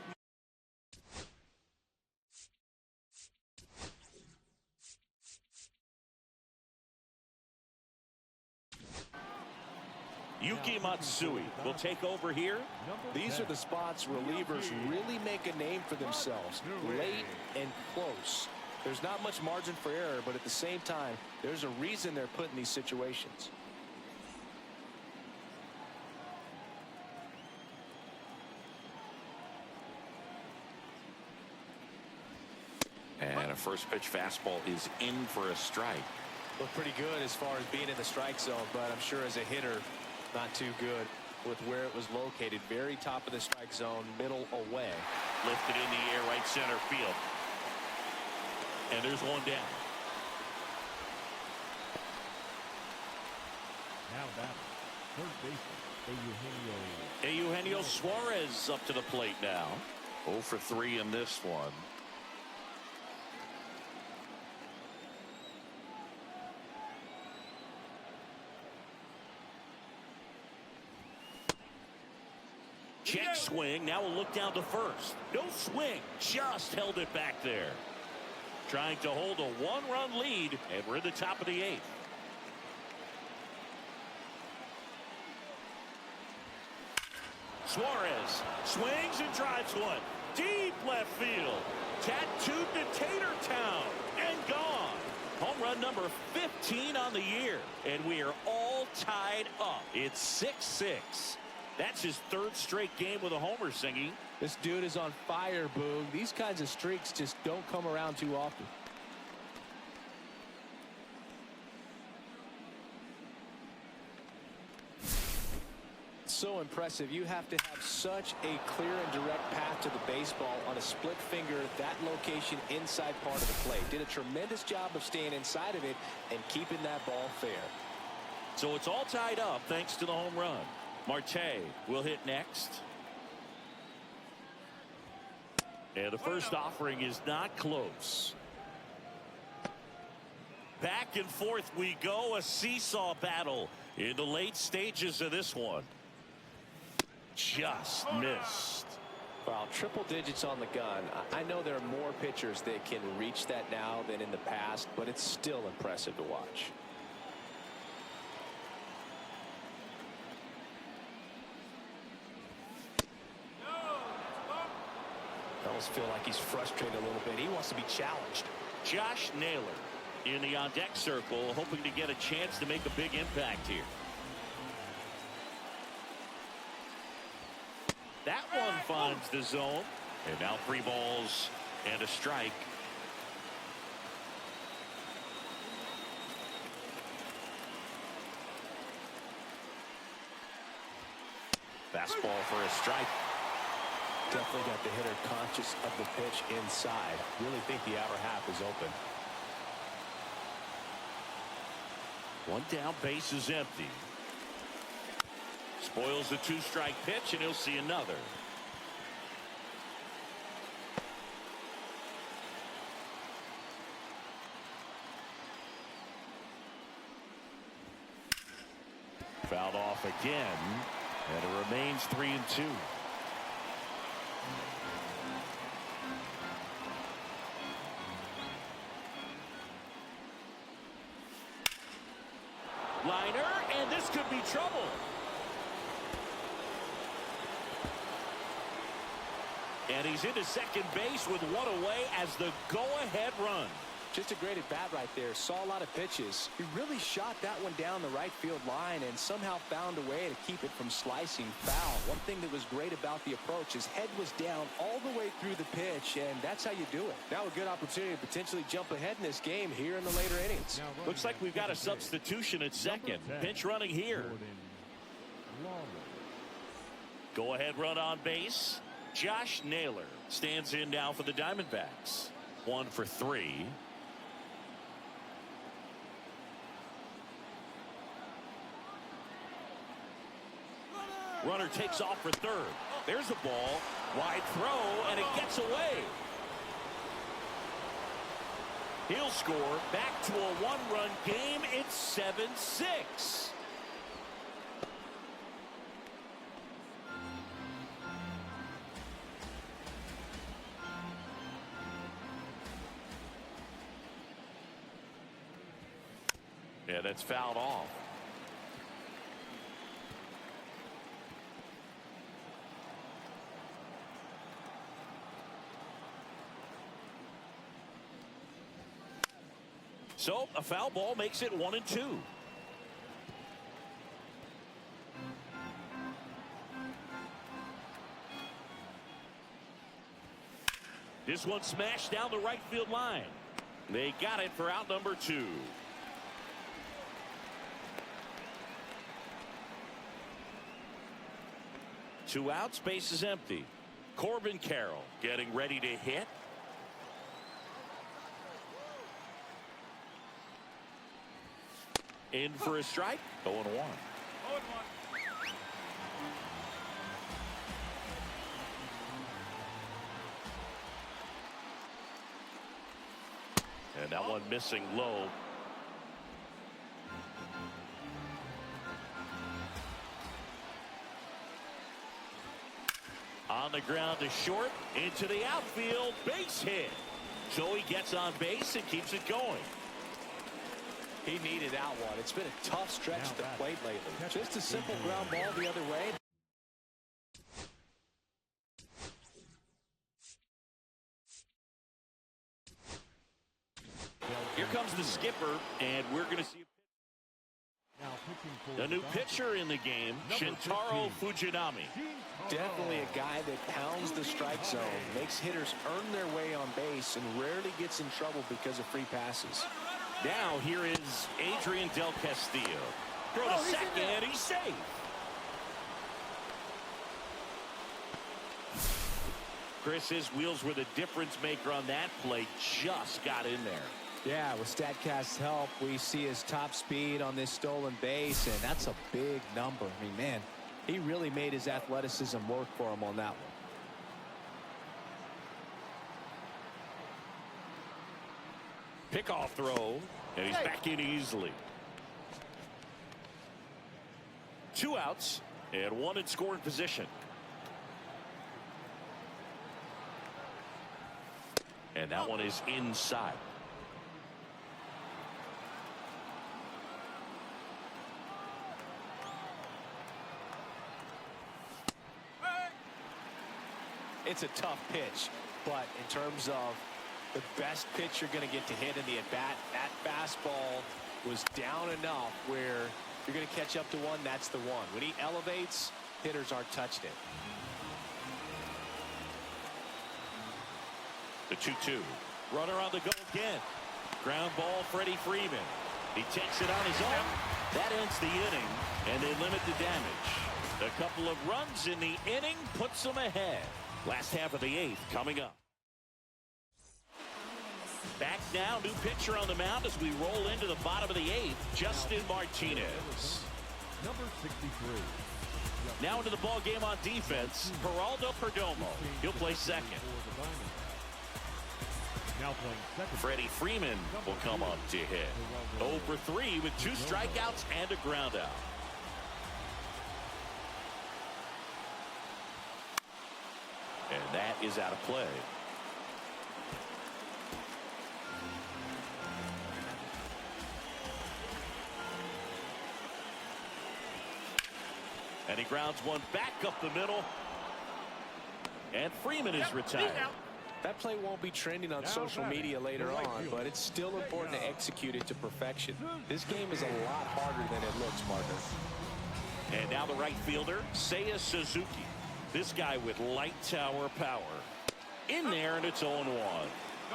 Yuki Matsui will take over here. These are the spots relievers really make a name for themselves. Late and close. There's not much margin for error, but at the same time, there's a reason they're put in these situations. And a first pitch fastball is in for a strike. Look pretty good as far as being in the strike zone, but I'm sure as a hitter, not too good with where it was located. Very top of the strike zone, middle away. Lifted in the air, right center field. And there's one down. Now batting, third baseman, Eugenio Suarez up to the plate now. 0 for 3 in this one. Check swing. Now we'll look down to first. No swing. Just held it back there. Trying to hold a 1-run lead, and we're in the top of the 8th. Suarez swings and drives one. Deep left field. Tattooed to Tatertown and gone. Home run number 15 on the year. And we are all tied up. It's 6-6. That's his 3rd straight game with a homer, Singy. This dude is on fire, Boog. These kinds of streaks just don't come around too often. So impressive. You have to have such a clear and direct path to the baseball on a split finger, that location inside part of the plate. Did a tremendous job of staying inside of it and keeping that ball fair. So it's all tied up thanks to the home run. Marte will hit next. And the first offering is not close. Back and forth we go, a seesaw battle in the late stages of this one. Just missed. Wow, triple digits on the gun. I know there are more pitchers that can reach that now than in the past, but it's still impressive to watch. I almost feel like he's frustrated a little bit. He wants to be challenged. Josh Naylor in the on-deck circle, hoping to get a chance to make a big impact here. That one finds the zone. And now 3 balls and a strike. Fastball for a strike. Definitely got the hitter conscious of the pitch inside. Really think the outer half is open. One down, base is empty. Spoils the 2-strike pitch, and he'll see another. Fouled off again, and it remains 3-2. Liner, and this could be trouble. And he's into second base with one away as the go-ahead run. Just a great at-bat right there. Saw a lot of pitches. He really shot that one down the right field line and somehow found a way to keep it from slicing foul. One thing that was great about the approach, his head was down all the way through the pitch, and that's how you do it. Now a good opportunity to potentially jump ahead in this game here in the later innings. Looks like we've got a substitution at second. Pinch running here. Go-ahead run on base. Josh Naylor stands in now for the Diamondbacks. 1 for 3. Runner takes off for third. There's a ball. Wide throw, and it gets away. He'll score. Back to a 1-run game. It's 7-6. Yeah, that's fouled off. So a foul ball makes it 1-2. This one smashed down the right field line. They got it for out number 2. Two outs, base is empty. Corbin Carroll getting ready to hit. In for a strike. 0-1. 0-1. And that one missing low. On the ground to short, into the outfield, base hit. So he gets on base and keeps it going. He needed that one. It's been a tough stretch at the plate lately. Just a simple ground ball the other way. Here comes the skipper, and we're going to see a new pitcher in the game, Shintaro Fujinami. Definitely a guy that pounds the strike zone, makes hitters earn their way on base, and rarely gets in trouble because of free passes. Now here is Adrian Del Castillo. Throw to second, and he's safe. Chris, his wheels were the difference maker on that play. Just got in there. Yeah, with StatCast's help, we see his top speed on this stolen base, and that's a big number. I mean, man, he really made his athleticism work for him on that one. Pickoff throw, and he's back in easily. Two outs, and one in scoring position. And that one is inside. It's a tough pitch, but in terms of the best pitch you're going to get to hit in the at-bat, that fastball was down enough where you're going to catch up to one, that's the one. When he elevates, hitters aren't touching it. The 2-2. Runner on the go again. Ground ball, Freddie Freeman. He takes it on his own. That ends the inning, and they limit the damage. A couple of runs in the inning puts them ahead. Last half of the 8th coming up. Back now, new pitcher on the mound as we roll into the bottom of the 8th, Justin Martinez. Number 63. Now into the ball game on defense, Geraldo Perdomo. He'll play second. Now playing second. Freddie Freeman will come up to hit. 0 for 3 with 2 strikeouts and a ground out. And that is out of play. And he grounds one back up the middle. And Freeman is retired. That play won't be trending on social media later on, but it's still important to execute it to perfection. This game is a lot harder than it looks, partner. And now the right fielder, Seiya Suzuki. This guy with light tower power. In there, and it's 0-1.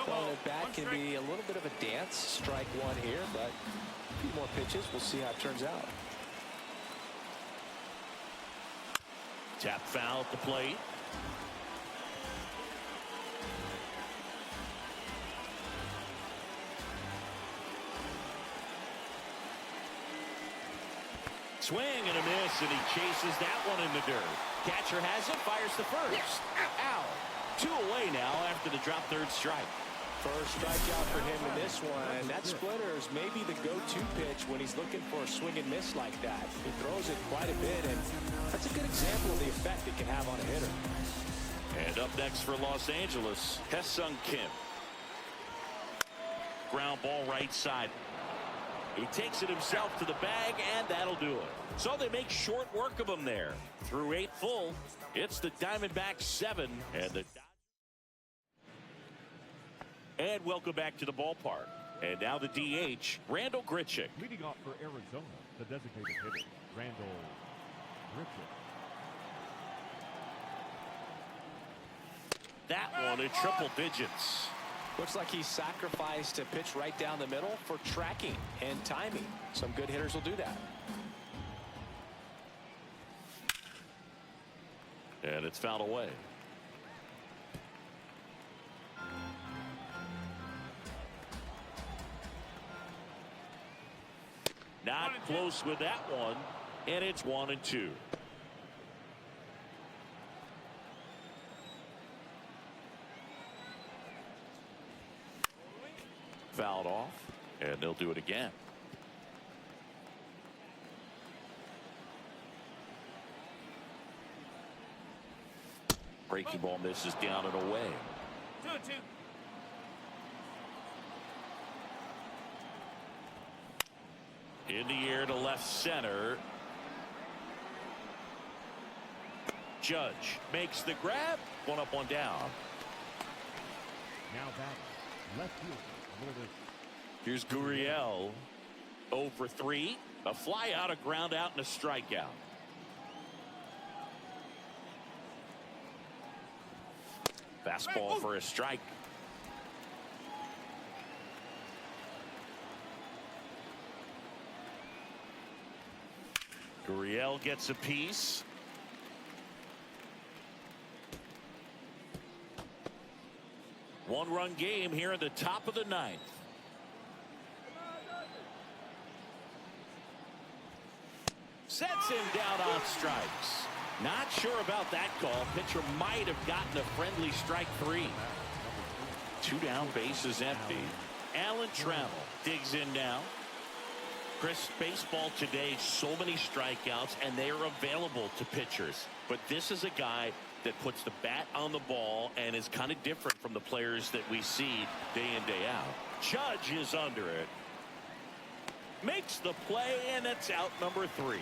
Well, the bat can be a little bit of a dance. Strike one here, but a few more pitches. We'll see how it turns out. Tap foul at the plate. Swing and a miss, and he chases that one in the dirt. Catcher has it, fires the first. Out. 2 away now after the drop third strike. First strikeout for him in this one. That splitter is maybe the go-to pitch when he's looking for a swing and miss like that. He throws it quite a bit, and that's a good example of the effect it can have on a hitter. And up next for Los Angeles, Hae-Sung Kim. Ground ball right side. He takes it himself to the bag, and that'll do it. So they make short work of him there. Through 8 full, it's the Diamondbacks 7 and the. And welcome back to the ballpark. And now the DH, Randall Grichuk. Leading off for Arizona, the designated hitter, Randall Grichuk. That one in triple digits. Looks like he sacrificed a pitch right down the middle for tracking and timing. Some good hitters will do that. And it's fouled away. Not close with that one, and it's 1-2. Fouled off, and they'll do it again. Breaking ball misses down and away. 2-2. In the air to left center. Judge makes the grab. One up, one down. Now back, left field. Here's Gurriel. 0 for 3. A fly out, a ground out, and a strikeout. Fastball for a strike. Gurriel gets a piece. One-run game here in the top of the ninth. Sets him down on strikes. Not sure about that call. Pitcher might have gotten a friendly strike 3. 2 down, bases empty. Alan Trammell digs in now. Chris, baseball today, so many strikeouts, and they are available to pitchers. But this is a guy that puts the bat on the ball and is kind of different from the players that we see day in, day out. Judge is under it. Makes the play, and it's out number 3.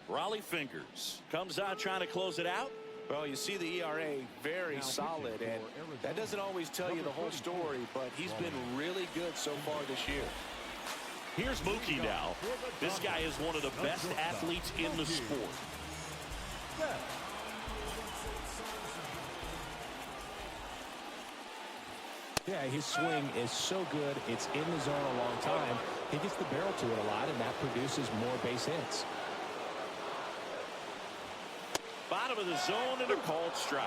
Raleigh Fingers comes out trying to close it out. Well, you see the ERA very solid, and that doesn't always tell you the whole story, but he's been really good so far this year. Here's Mookie now. This guy is one of the best athletes in the sport. Yeah, his swing is so good. It's in the zone a long time. He gets the barrel to it a lot, and that produces more base hits. Bottom of the zone and a called strike.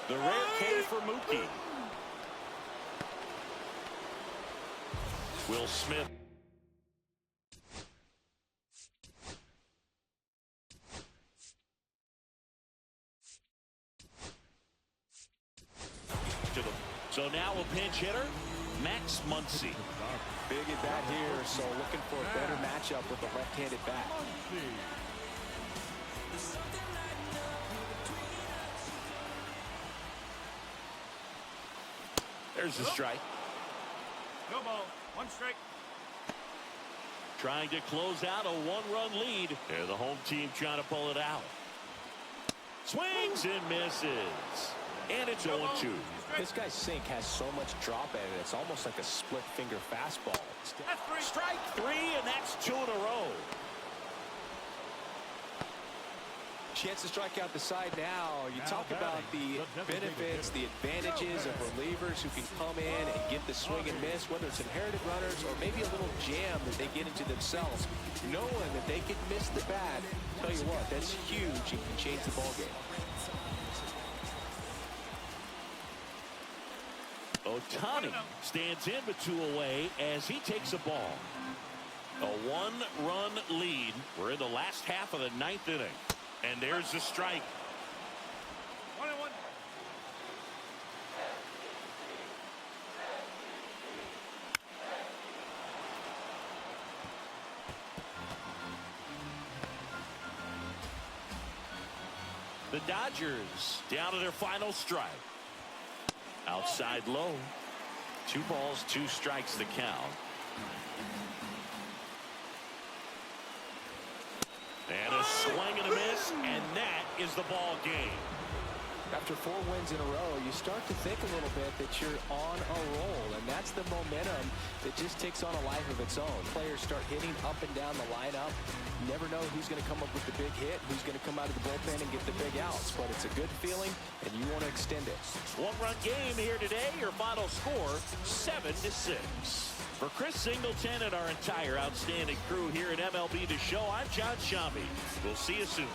The rare K for Mookie. Will Smith. So now a pinch hitter, Max Muncy. Big at bat here, so looking for a better matchup with a left-handed bat. There's the strike. No ball. 1 strike. Trying to close out a 1-run lead. And the home team trying to pull it out. Swings and misses. And it's 0-2. This guy's sink has so much drop in it. It's almost like a split finger fastball. That's 3. Strike 3, and that's 2 in a row. Chance to strike out the side now. You talk about the benefits, the advantages of relievers who can come in and get the swing and miss, whether it's inherited runners or maybe a little jam that they get into themselves. Knowing that they can miss the bat, tell you what, that's huge. It can change the ballgame. Ohtani stands in but 2 away as he takes a ball. A 1-run lead. We're in the last half of the 9th inning. And there's the strike. 1-1. The Dodgers down to their final strike. Outside low. 2 balls, 2 strikes the count. And a swing and a miss, and that is the ball game. After 4 wins in a row, you start to think a little bit that you're on a roll, and that's the momentum that just takes on a life of its own. Players start hitting up and down the lineup. You never know who's going to come up with the big hit, who's going to come out of the bullpen and get the big outs, but it's a good feeling, and you want to extend it. One-run game here today. Your final score, 7-6. For Chris Singleton and our entire outstanding crew here at MLB The Show, I'm John Shambi. We'll see you soon.